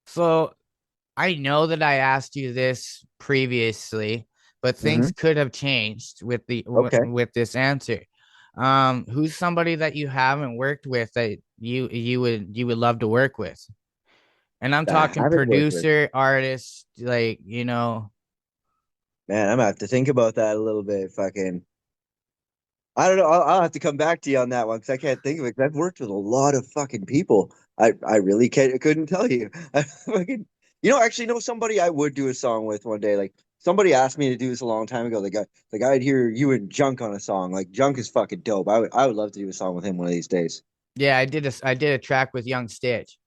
so I know that I asked you this previously, but Hmm. things could have changed Okay. with this answer. Who's somebody that you haven't worked with that you would love to work with? And I'm That I talking haven't worked with. producer, artist, like, Man, I'm gonna have to think about that a little bit. Fucking, I don't know. I'll have to come back to you on that one because I can't think of it. 'Cause I've worked with a lot of fucking people. I really couldn't tell you. I fucking, actually know somebody I would do a song with one day. Like somebody asked me to do this a long time ago. The guy I'd hear you and Junk on a song. Like Junk is fucking dope. I would love to do a song with him one of these days. yeah, I did a track with Young Stitch.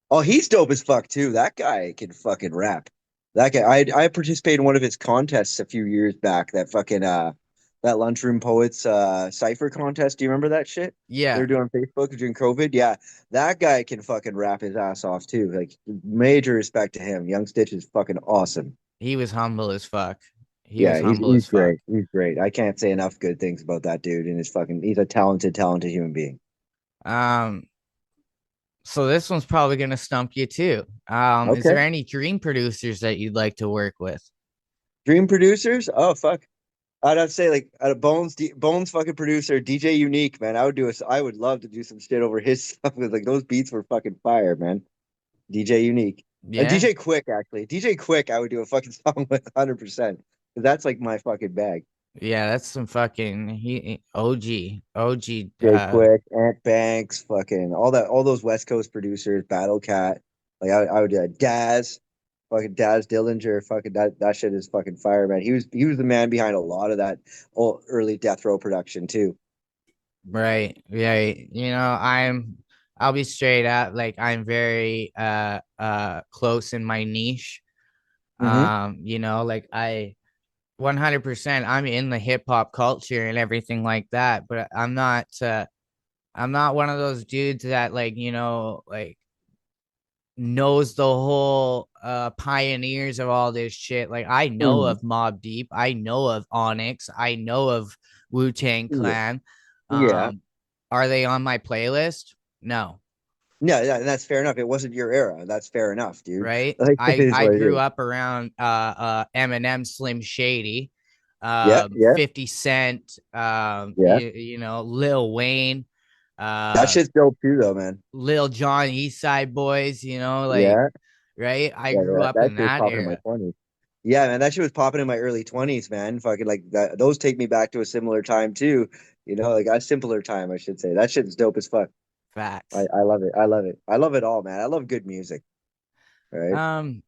Oh, he's dope as fuck too. That guy can fucking rap. That guy, I participated in one of his contests a few years back. That fucking that lunchroom poets cipher contest. Do you remember that shit? They were Yeah, doing on Facebook during COVID. Yeah, that guy can fucking rap his ass off too. Like major respect to him. Young Stitch is fucking awesome. he was humble as fuck. He was Yeah, he's humble he's as fuck. great. He's great. I can't say enough good things about that dude. And he's a talented human being. Um, So this one's probably gonna stump you too. Is Okay. there any dream producers that you'd like to work with? Dream producers? Oh fuck. I'd have to say like out of Bones fucking producer DJ Unique, man. I would love to do some shit over his stuff with like those beats were fucking fire, man. DJ Unique. And Yeah, DJ Quick actually. DJ Quick I would do a fucking song with 100%. That's like my fucking bag. yeah, that's some fucking OG. Jay Quick, Ant Banks, fucking all those West Coast producers, Battle Cat. Like I would do that. Daz, fucking Daz Dillinger, fucking that shit is fucking fire, man. He was the man behind a lot of that old early death row production too. Right. Right. I'll be straight up. Like I'm very close in my niche. Mm-hmm. Like I 100% I'm in the hip hop culture and everything like that, but I'm not one of those dudes that like knows the whole pioneers of all this shit. Like I know Mm-hmm. of Mob Deep, I know of Onyx, I know of Wu-Tang Yeah. Clan. Yeah. Um are they on my playlist? No. No, that's fair enough. It wasn't your era. That's fair enough, dude. Right. Like it is I what it grew is. up around Eminem, Slim Shady, Yeah, yeah, 50 Cent, yeah. Lil Wayne, That uh shit's dope too, though, man. Lil Jon, East Side Boys, like, Yeah, right? I yeah, grew yeah. up That in shit was that popping in my era. 20s. Yeah, man, that shit was popping in my early 20s, man. Fucking like that. Those take me back to a similar time too. Like a simpler time, I should say. That shit's dope as fuck. Facts. I love it. I love it. I love it all, man. I love good music. Right. Um,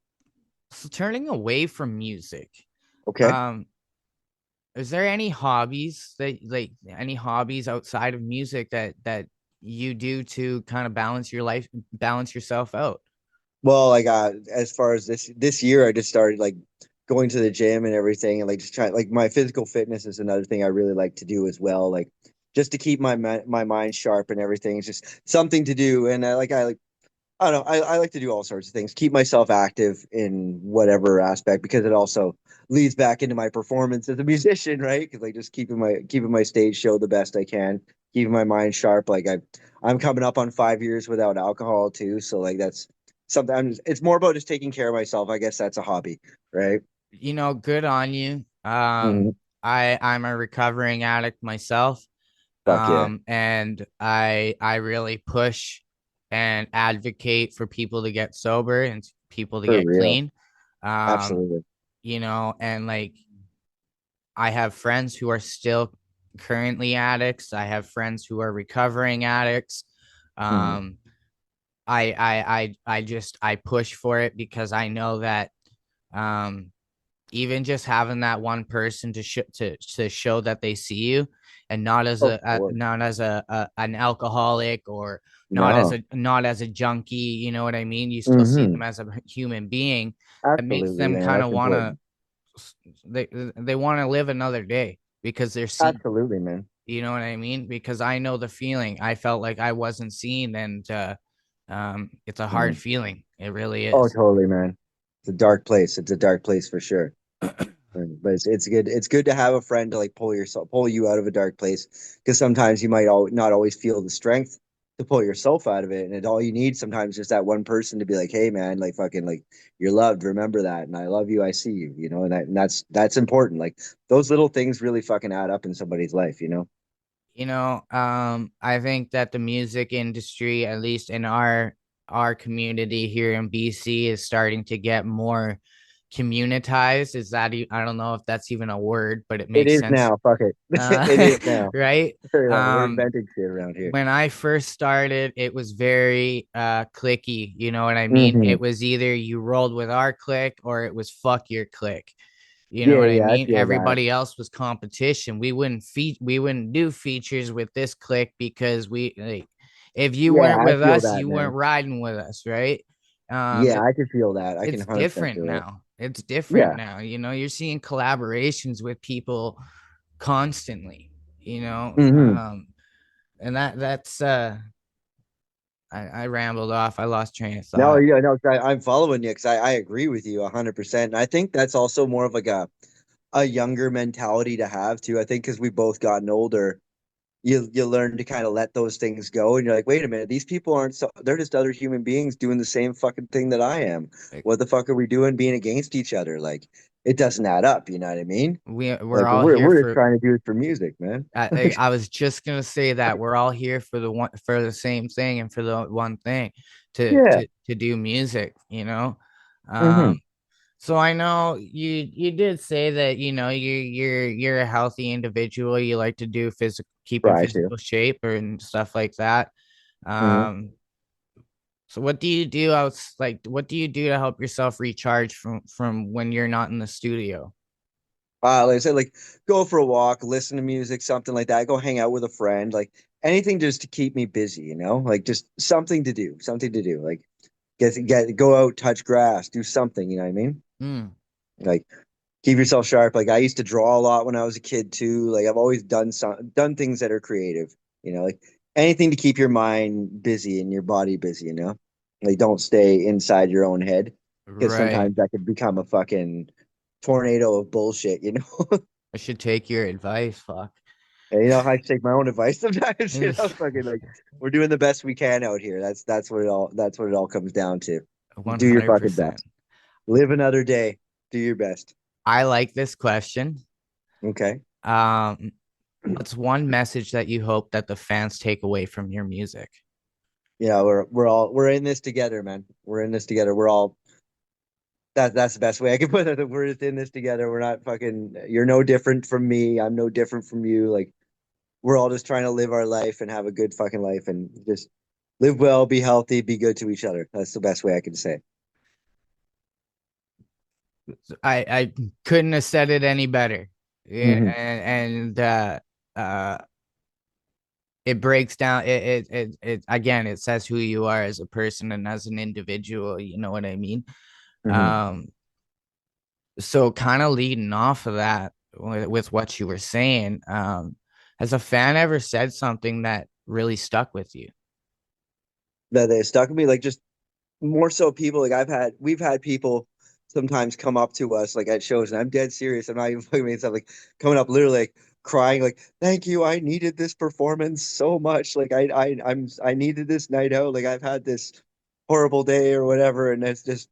so turning away from music, Okay. um, is there any hobbies any hobbies outside of music that you do to kind of balance your life, balance yourself out? Well, like as far as this year, I just started like going to the gym and everything, and like just trying like my physical fitness is another thing I really like to do as well. Like just to keep my mind sharp and everything. It's just something to do, and I don't know. I like to do all sorts of things, keep myself active in whatever aspect because it also leads back into my performance as a musician, right? Because like just keeping my stage show the best I can, keeping my mind sharp. Like I'm coming up on 5 years without alcohol too, so like that's something. It's more about just taking care of myself. I guess that's a hobby, right? Good on you. Mm, I'm a recovering addict myself. fuck yeah, And I really push and advocate for people to get sober and people to for get real, clean. Um, absolutely. and like I have friends who are still currently addicts. I have friends who are recovering addicts. Mm, Um, I push for it because I know that um even just having that one person to show that they see you and not as of course, not as an alcoholic or no, not as a junkie, you know what I mean? You still see hmm them as a human being. It makes absolutely, them man. kind of That's want to important. they want to live another day because they're seen. Absolutely, man. You know what I mean? Because I know the feeling. I felt like I wasn't seen, and it's a hard Mm. feeling. It really Oh, is. totally, man. It's a dark place. It's a dark place for sure. But it's good. It's good to have a friend to like pull you out of a dark place because sometimes you might not always feel the strength to pull yourself out of it, and all you need sometimes is that one person to be like, "Hey, man, like fucking like you're loved. Remember that, and I love you. I see you. And that's important. Like those little things really fucking add up in somebody's life. I think that the music industry, at least in our community here in BC, is starting to get more communitized. I don't know if that's even a word, but it It makes is sense. now. Fuck it. It is now. Right? We're Um, inventing shit around here. when I first started, it was very clicky. You know what I mean? Hmm. It was either you rolled with our clique or it was fuck your clique. You know Yeah, what I yeah, I mean? feel that. Everybody else was competition. We wouldn't do features with this clique because if you Yeah, weren't I with feel us, that, you weren't man. riding with us, right? Yeah, I can feel that. I can It's 100% different feel it. now. It's different Yeah. now. You're seeing collaborations with people constantly, Hmm. and that's I rambled off. I lost train of No, thought. yeah, no, I'm following you because I agree with you 100%. And I think that's also more of like a younger mentality to have too. I think because we've both gotten older, you learn to kind of let those things go, and you're like, wait a minute, these people aren't so, they're just other human beings doing the same fucking thing that I am. Like, What the fuck are we doing being against each other? Like, it doesn't add up, you know what I mean? we're Like, all here we're just for. trying to do it for music, man. I was just gonna say that we're all here for the same thing and for the one thing, to Yeah. to do music, you know. Hmm. So I know you did say that, you're a healthy individual. You like to do keep in Try to. physical shape and stuff like that. Hmm. Um, so what do you do what do you do to help yourself recharge from when you're not in the studio? Like I said, like go for a walk, listen to music, something like that. Go hang out with a friend, like anything just to keep me busy, you know, like just something to do, something to do. Like go out, touch grass, do something, you know what I mean? Mm. Like keep yourself sharp. Like I used to draw a lot when I was a kid too. Like I've always done things that are creative, you know, like anything to keep your mind busy and your body busy, you know? Like don't stay inside your own head because Right. sometimes that could become a fucking tornado of bullshit, you know? I should take your advice. Fuck. And you know, I take my own advice sometimes, you know, fucking like we're doing the best we can out here. That's what it all comes down to. Do your fucking 100%. best. Live another day. Do your best. I like this question. Okay. Um, what's one message that you hope that the fans take away from your music? Yeah, we're in this together, man. We're in this together. We're all that's the best way I can put it. That we're just in this together. We're not fucking you're no different from me. I'm no different from you. Like we're all just trying to live our life and have a good fucking life and just live well, be healthy, be good to each other. That's the best way I can say. I couldn't have said it any better. Yeah, Hmm. and uh it breaks down it again, it says who you are as a person and as an individual, you know what I mean? Hmm. Um, so kind of leading off of that with what you were saying, has a fan ever said something that really stuck with you? That they stuck with me, like just more so people like we've had people sometimes come up to us like at shows, and I'm dead serious. I'm not even fucking making stuff like coming up literally like crying like thank you, I needed this performance so much, like I needed this night out, like I've had this horrible day or whatever, and it's just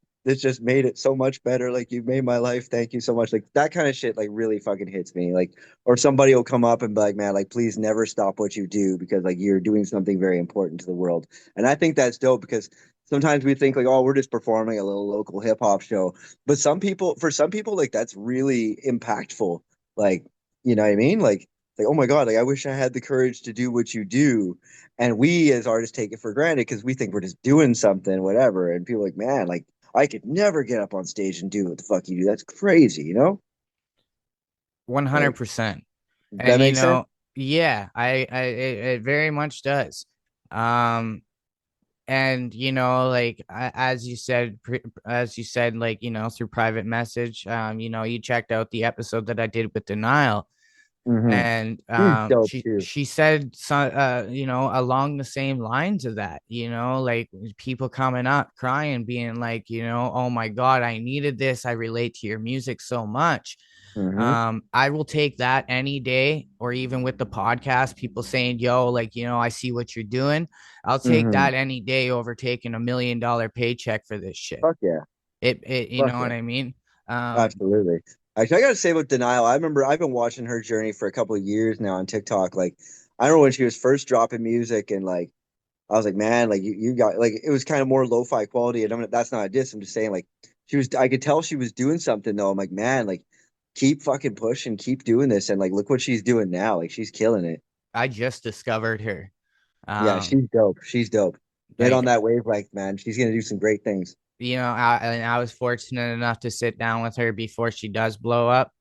made it so much better, like you've made my life, thank you so much, like that kind of shit like really fucking hits me, like or somebody will come up and be like, man, like please never stop what you do because like you're doing something very important to the world. And I think that's dope because sometimes we think like, oh, we're just performing a little local hip hop show. But for some people, like that's really impactful. Like, you know what I mean? Like, oh my God, like I wish I had the courage to do what you do. And we as artists take it for granted because we think we're just doing something, whatever. And people are like, man, like I could never get up on stage and do what the fuck you do. That's crazy, you know? Like, 100%. does that And make sense? yeah, it very much does. Um, and like, as you said, like, through private message, you checked out the episode that I did with Denial, Mm-hmm. and He's dope too. she said, along the same lines of that, like people coming up crying, being like, oh my God, I needed this, I relate to your music so much. Mm-hmm. I will take that any day, or even with the podcast, people saying, yo, like, I see what you're doing. I'll take Mm-hmm. that any day over taking $1 million paycheck for this shit. Fuck yeah. You Fuck know yeah. what I mean? Um, Absolutely. Actually, I gotta say about Denial, I remember I've been watching her journey for a couple of years now on TikTok. Like, I remember when she was first dropping music, and like, I was like, man, like you got like it was kind of more lo-fi quality, and that's not a diss. I'm just saying, like, I could tell she was doing something though. I'm like, man, like, keep fucking pushing, keep doing this, and like, look what she's doing now. Like, she's killing it. I just discovered her. Yeah, Um, she's dope. She's dope. Get like, on that wavelength, man. She's gonna do some great things. I was fortunate enough to sit down with her before she does blow up.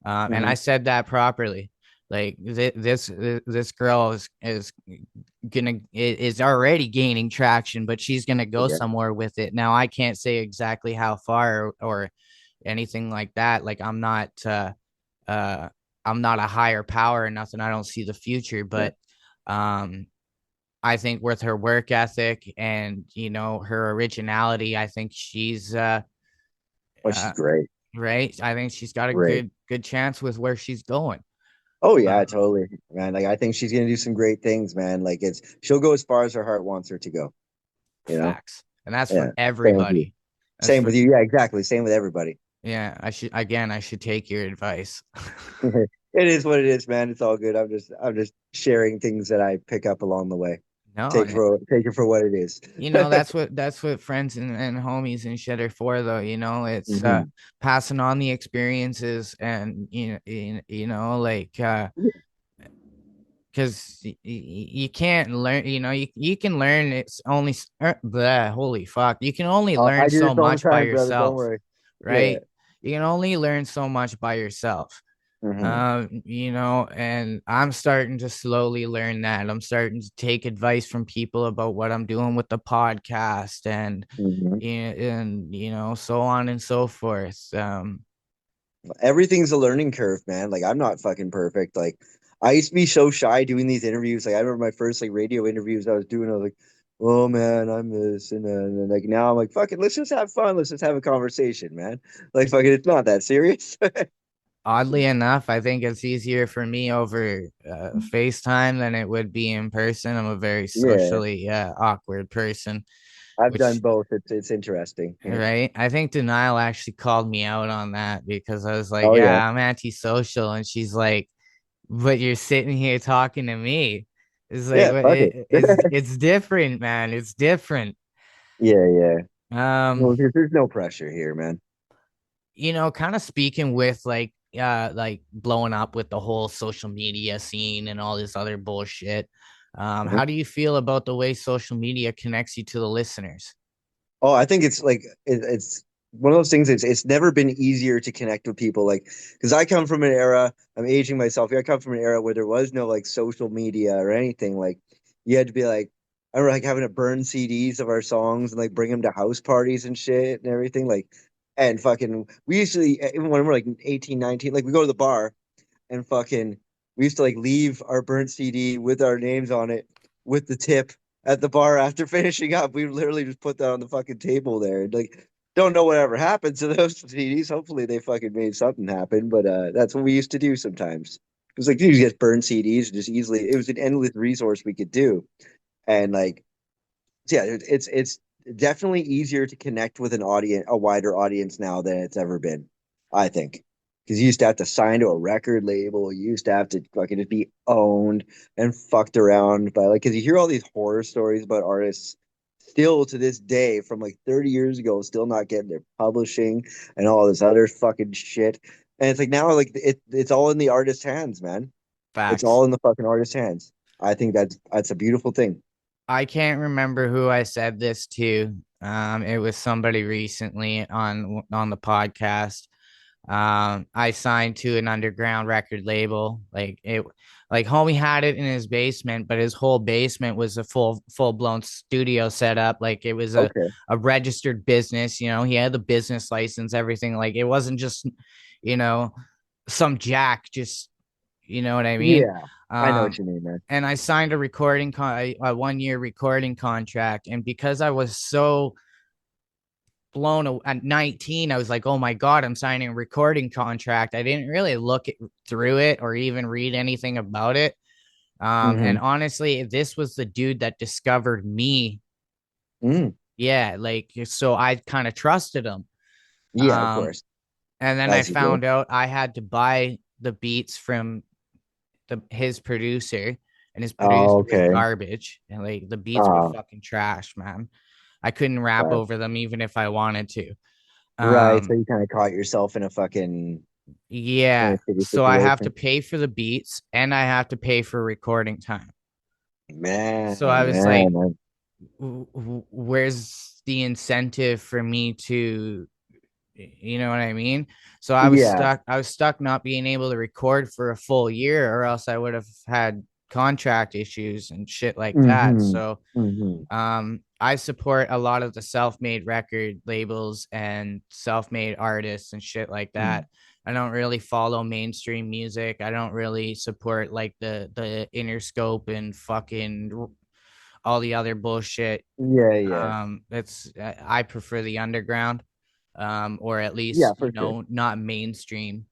And Hmm. I said that properly. Like, this girl is already gaining traction, but she's gonna go Yeah. somewhere with it. Now, I can't say exactly how far, or anything like that. Like, uh I'm not a higher power or nothing. I don't see the future, Yeah. but um I think with her work ethic and her originality, I think she's Oh, she's uh great. right. I think she's got a Great. good chance with where she's going. Oh yeah, Uh, totally, man. Like I think she's gonna do some great things, man. Like she'll go as far as her heart wants her to go. You know? Facts. And that's Yeah. for Same with you. everybody. That's Same for with you. Yeah, exactly. Same with everybody. yeah, I should take your advice. It is what it is, man. It's all good. I'm just sharing things that I pick up along the way. No, Take it for what it is. that's what friends and homies and shit are for, though. It's Hmm. passing on the experiences, and like because you can't learn, you can learn, it's only holy fuck, you can only I learn do so this all the much by time, brother. Don't yourself, worry. Yeah. right? You can only learn so much by yourself. Hmm. And I'm starting to slowly learn that. I'm starting to take advice from people about what I'm doing with the podcast, Hmm. and so on and so forth. Everything's a learning curve, man. Like I'm not fucking perfect. Like I used to be so shy doing these interviews. Like I remember my first like radio interviews I was doing. I was like, "Oh man, I'm this," and like now I'm like, "Fuck it, let's just have fun. Let's just have a conversation, man." Like fucking, it's not that serious. Oddly enough, I think it's easier for me over FaceTime than it would be in person. I'm a very Yeah, socially awkward person, I've done which, both. It's interesting. Yeah. right? I think Denial actually called me out on that because I was like, Oh yeah. yeah, I'm antisocial. And she's like, but you're sitting here talking to me. It's like, Yeah. Fuck it. it's different, man. It's different. Yeah, yeah. Um, Well, there's no pressure here, man. kind of speaking with like blowing up with the whole social media scene and all this other bullshit. Mhm. How do you feel about the way social media connects you to the listeners? Oh, I think it's like it's one of those things. It's never been easier to connect with people. Like, because I come from an era. I'm aging myself. I come from an era where there was no like social media or anything. Like, you had to be like, I remember like having to burn CDs of our songs and like bring them to house parties and shit and everything. Like, and fucking, we usually even when we're like 18, 19, like we go to the bar and fucking we used to like leave our burnt CD with our names on it with the tip at the bar after finishing up. We literally just put that on the fucking table there. And like don't know whatever happened to those CDs. Hopefully they fucking made something happen, but that's what we used to do sometimes. It was like you get burned CDs just easily. It was an endless resource we could do. And like yeah, it's definitely easier to connect with an audience, a wider audience now than it's ever been, I think. Because you used to have to sign to a record label, you used to have to fucking just be owned and fucked around by like, because you hear all these horror stories about artists still to this day from like 30 years ago, still not getting their publishing and all this other fucking shit. And it's like now, like it's all in the artist's hands, man. It's Facts. all in the fucking artist's hands. I think that's a beautiful thing. I can't remember who I said this to. It was somebody recently on the podcast. I signed to an underground record label. Like homie had it in his basement, but his whole basement was a full blown studio setup. Like it was Okay. a registered business. He had the business license, everything. Like it wasn't just, you know, some jack. Just what I mean. Yeah, I know Um, what you mean, man. and I signed a 1 year recording contract, and because I was so at 19, I was like, oh my god, I'm signing a recording contract. I didn't really through it or even read anything about it. And Hmm. honestly, this was the dude that discovered me. Mm. Yeah, like so I kind of trusted him. Yeah, of um course, and then I as you do. found out I had to buy the beats from his producer, and his Oh, producer was okay. garbage, and like the beats were Uh, fucking trash, man. I couldn't rap right. over them even if I wanted to. Right. So um you kind of caught yourself in a fucking in yeah, a shitty so I have to situation. pay for the beats and I have to pay for recording time. Man, So I was like, man. where's the incentive for me to, you know what I mean? So I was Yeah. stuck. I was stuck not being able to record for a full year, or else I would have had contract issues and shit like that. Hmm. So Hmm. I support a lot of the self-made record labels and self-made artists and shit like that. I don't really follow mainstream music. I don't really support like the Interscope and fucking all the other bullshit. Yeah, yeah. That's I prefer the underground, or at Yeah, least for sure. not mainstream.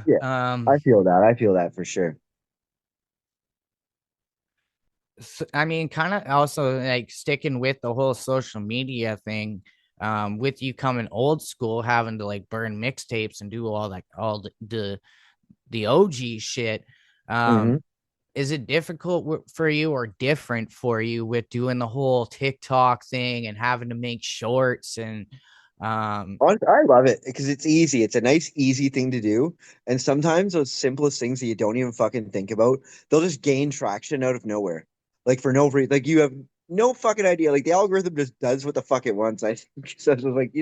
Yeah, um, I feel that. I feel that for sure. so, I mean, kind of also like sticking with the whole social media thing, with you coming old school, having to like burn mixtapes and do all like all the OG shit. Hmm. Um, is it difficult for you or different for you with doing the whole TikTok thing and having to make shorts and um I love it because it's easy. It's a nice, easy thing to do. And sometimes those simplest things that you don't even fucking think about, they'll just gain traction out of nowhere. Like for no reason, like you have no fucking idea. Like the algorithm just does what the fuck it wants. I think so. It's like,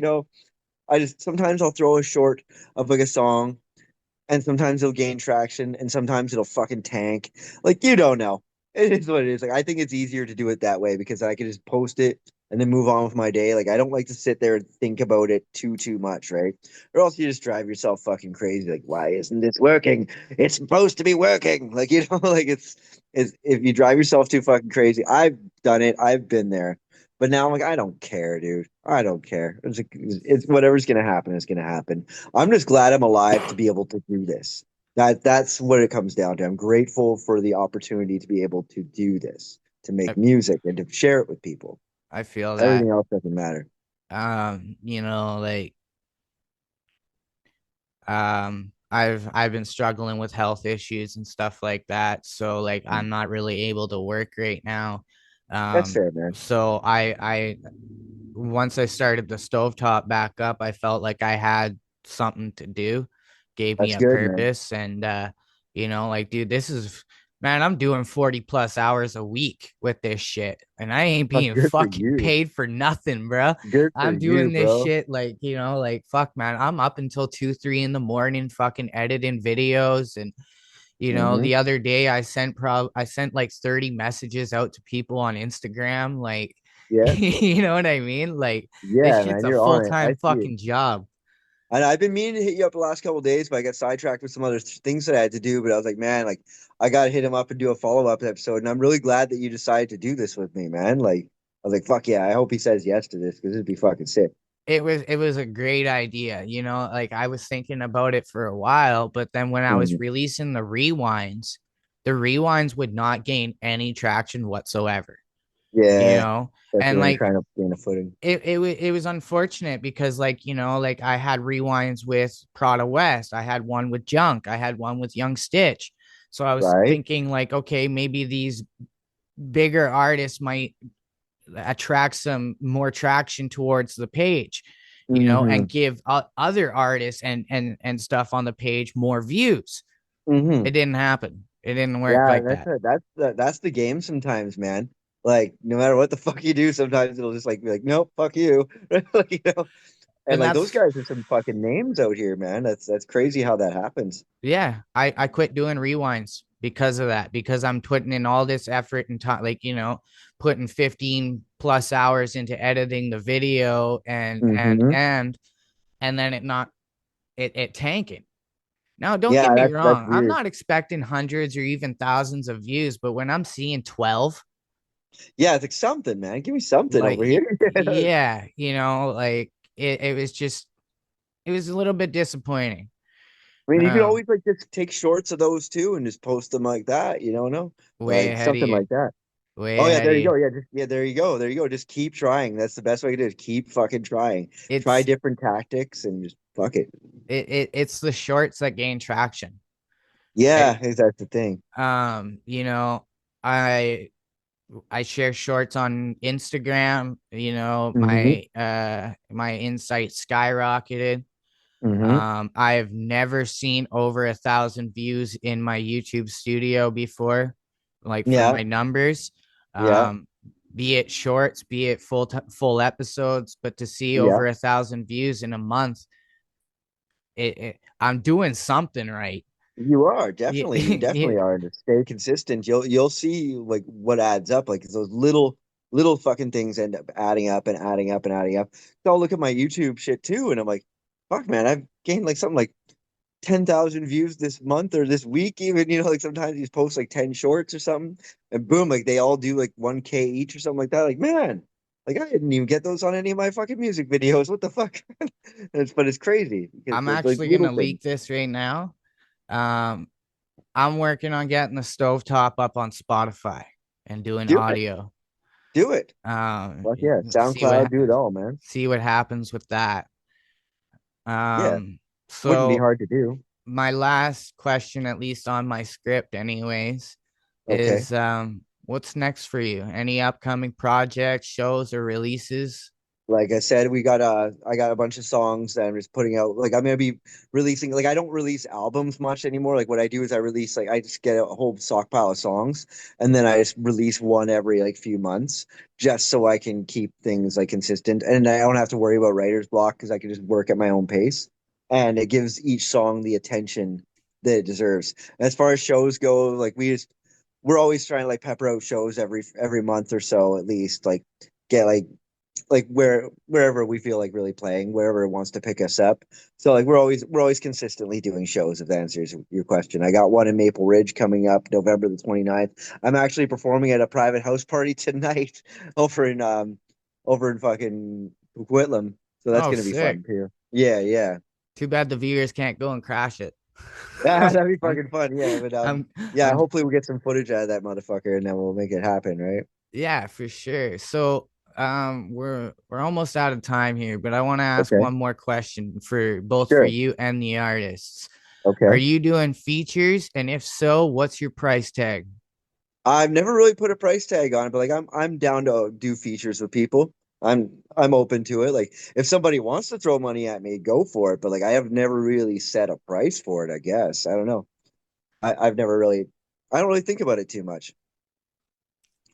I just sometimes I'll throw a short of like a song and sometimes it'll gain traction and sometimes it'll fucking tank. Like you don't know. It is what it is. Like I think it's easier to do it that way because I can just post it and then move on with my day. Like I don't like to sit there and think about it too much, right? Or else you just drive yourself fucking crazy. Like, why isn't this working? It's supposed to be working. Like, like it's if you drive yourself too fucking crazy. I've done it. I've been there. But now I'm like, I don't care, dude. I don't care. It's whatever's gonna happen is gonna happen. I'm just glad I'm alive to be able to do this. That's what it comes down to. I'm grateful for the opportunity to be able to do this, to make I, music and to share it with people. I feel that Everything else doesn't matter. like I've been struggling with health issues and stuff like that, so like I'm not really able to work right now. That's um fair, man. so I once I started the stovetop back up, I felt like I had something to do, gave me That's a good, man. purpose. And like, dude, this is, man, I'm doing 40 plus hours a week with this shit and I ain't That's being good for fucking you. paid for nothing, bro. Good for I'm you, doing this bro. shit like, like, fuck, man, I'm up until 2 3 in the morning fucking editing videos. And Hmm. the other day I sent like 30 messages out to people on Instagram, like, Yeah. you know what I mean? Like, this Yeah, shit's man. a You're on it. I full-time see it. fucking job. And I've been meaning to hit you up the last couple of days, but I got sidetracked with some other things that I had to do. But I was like, man, like I gotta hit him up and do a follow-up episode. And I'm really glad that you decided to do this with me, man. Like I was like, fuck yeah, I hope he says yes to this because it'd be fucking sick. It was a great idea, like I was thinking about it for a while, but then when I was Mhm. releasing the rewinds would not gain any traction whatsoever, Yeah, especially and when you're like trying to gain a footing. it was unfortunate because like like I had rewinds with Prada West, I had one with Junk, I had one with Young Stitch. So I was Right? thinking like, okay, maybe these bigger artists might attract some more traction towards the page, Mm-hmm. and give other artists and stuff on the page more views. Mm-hmm. It didn't happen. It didn't work Yeah, like that. that's the game sometimes, man. Like no matter what the fuck you do, sometimes it'll just like be like, nope, fuck you. Like, and And like those that's guys are some fucking names out here, man. That's crazy how that happens. Yeah, I quit doing rewinds because of that, because I'm putting in all this effort and time, like, putting 15 plus hours into editing the video Mm-hmm. and then it tanking. Now, don't Yeah, get me that's wrong. I'm weird. not expecting hundreds or even thousands of views, but when I'm seeing 12, Yeah, it's like something, man. Give me something like, over here. yeah, like it was a little bit disappointing. I mean, you could Um, always like just take shorts of those too and just post them like that, no? way Like ahead of something you, like that. way Oh yeah, ahead of there you you. go. Yeah, there you go. There you go. Just keep trying. That's the best way to do it. Keep fucking trying. Try It's different tactics and just fuck it. it's the shorts that gain traction. Yeah, Like, that's the thing. I I share shorts on Instagram. Hmm. My insight skyrocketed. Hmm. I've never seen over 1,000 views in my YouTube studio before, like for Yeah, my numbers. yeah, Um, be it shorts, be it full episodes, but to see yeah. over 1,000 views in a month, I'm doing something right. You are Yeah, definitely, you yeah. definitely are. And to stay consistent, you'll see like what adds up. Like those little fucking things end up adding up and adding up and adding up. So I'll look at my YouTube shit too, and I'm like, fuck, man, I've gained like something like 10,000 views this month or this week, even, like sometimes you post like 10 shorts or something, and boom, like they all do like 1K each or something like that. Like, man, Like, I didn't even get those on any of my fucking music videos. What the fuck? But it's crazy. I'm actually gonna leak this right now. I'm working on getting the Stovetop up on Spotify and doing audio. Do it. Fuck yeah. SoundCloud, do it all, man. See what happens with that. So wouldn't be hard to do. My last question, at least on my script anyways, is what's next for you? Any upcoming projects, shows, or releases? Like I said, I got a bunch of songs that I'm just putting out. Like, I'm gonna be releasing, like, I don't release albums much anymore. Like, what I do is I release, like, I just get a whole stockpile of songs, and then I just release one every like few months, just so I can keep things like consistent, and I don't have to worry about writer's block because I can just work at my own pace, and it gives each song the attention that it deserves. And as far as shows go, like, we're always trying to like pepper out shows every month or so, at least, like, get like wherever we feel like really playing, wherever it wants to pick us up. So like we're always consistently doing shows, if that answers your question. I got one in Maple Ridge coming up November the 29th. I'm actually performing at a private house party tonight over in fucking Whitlam. So that's gonna be fun too. Yeah. Too bad the viewers can't go and crash it. Yeah, that'd be fucking fun. Yeah, but hopefully we'll get some footage out of that motherfucker and then we'll make it happen, right? Yeah, for sure. So we're almost out of time here, but I want to ask one more question for both for you and the artists. Okay. Are you doing features? And if so, what's your price tag? I've never really put a price tag on it, but like I'm down to do features with people. I'm open to it. Like, if somebody wants to throw money at me, go for it. But like, I have never really set a price for it, I guess. I don't know. I don't really think about it too much.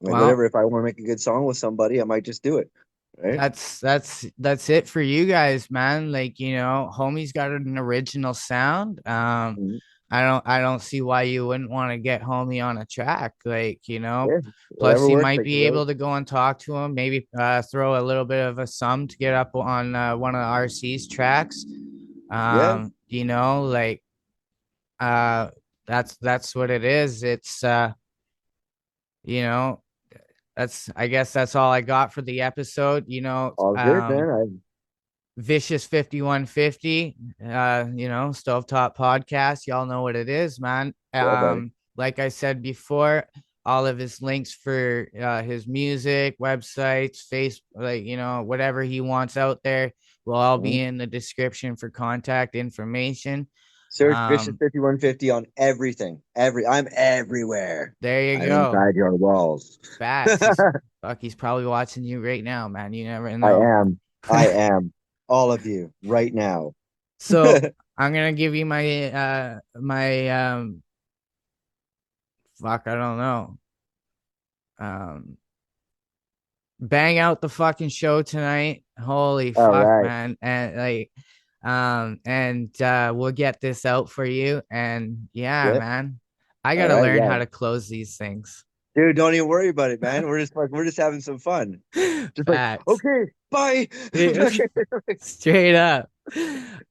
Like, whatever, if I want to make a good song with somebody, I might just do it. Right? That's it for you guys, man. Like, you know, homie's got an original sound. I don't see why you wouldn't want to get homie on a track. Like, you know, plus you might be able to go and talk to him, maybe throw a little bit of a sum to get up on one of RC's tracks. You know, like that's what it is. It's you know, I guess that's all I got for the episode. You know, all good, man. Vicious 5150, you know, Stovetop Podcast. Y'all know what it is, man. Like I said before, all of his links for his music, websites, Facebook, like, you know, whatever he wants out there will all be in the description for contact information. Search Vicious 5150 on everything. I'm everywhere. There you go. Inside your walls. Facts. Fuck, he's probably watching you right now, man. You never know. I am. All of you right now. So I'm gonna give you my fuck, I don't know. Bang out the fucking show tonight. Holy fuck, man. And like we'll get this out for you. And man, I gotta learn how to close these things. Dude, don't even worry about it, man. We're just having some fun. Just like, okay, bye. Straight up. All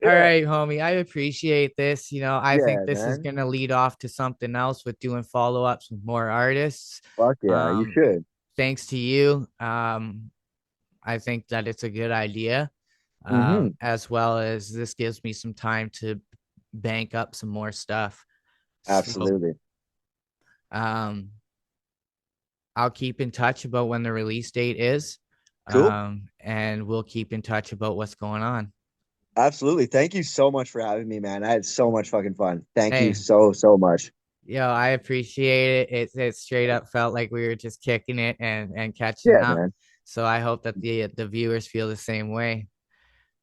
right, homie. I appreciate this. You know, I think this is gonna lead off to something else with doing follow-ups with more artists. Fuck yeah, you should. Thanks to you. I think that it's a good idea. As well as this gives me some time to bank up some more stuff. Absolutely. So, I'll keep in touch about when the release date is. Cool. And we'll keep in touch about what's going on. Absolutely. Thank you so much for having me, man. I had so much fucking fun. Thank you so much. Yo, I appreciate it. It straight up felt like we were just kicking it and catching up. Man. So I hope that the viewers feel the same way.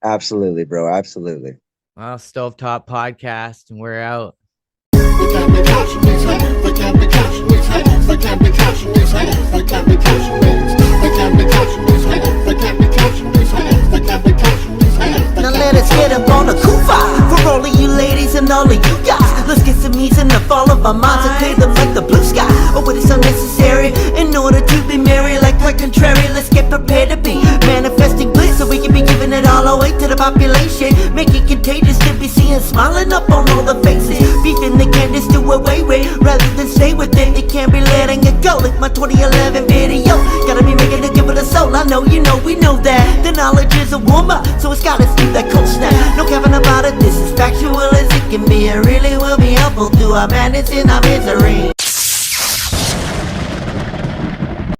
Absolutely, bro. Absolutely. Well, Stovetop Podcast, and we're out. Now let us get up on a kufa for all of you ladies and all of you guys. Let's get some ease in the fall of our minds and clear them like the blue sky. Oh, but it's unnecessary in order to be merry. Like quite contrary, let's get prepared to be manifesting bliss, so we can be giving it all away to the population. Make it contagious to be seen smiling up on all the faces. Beefing the candidates to away with rather than stay with it. It can't be letting it go like my 2011 video. Gotta be making it give it a soul. I know, you know, we know that the knowledge is a warmer, so it's gotta sleep that cold snap. No capping about it, this is factual as it can be. It really will be helpful through our madness and our misery.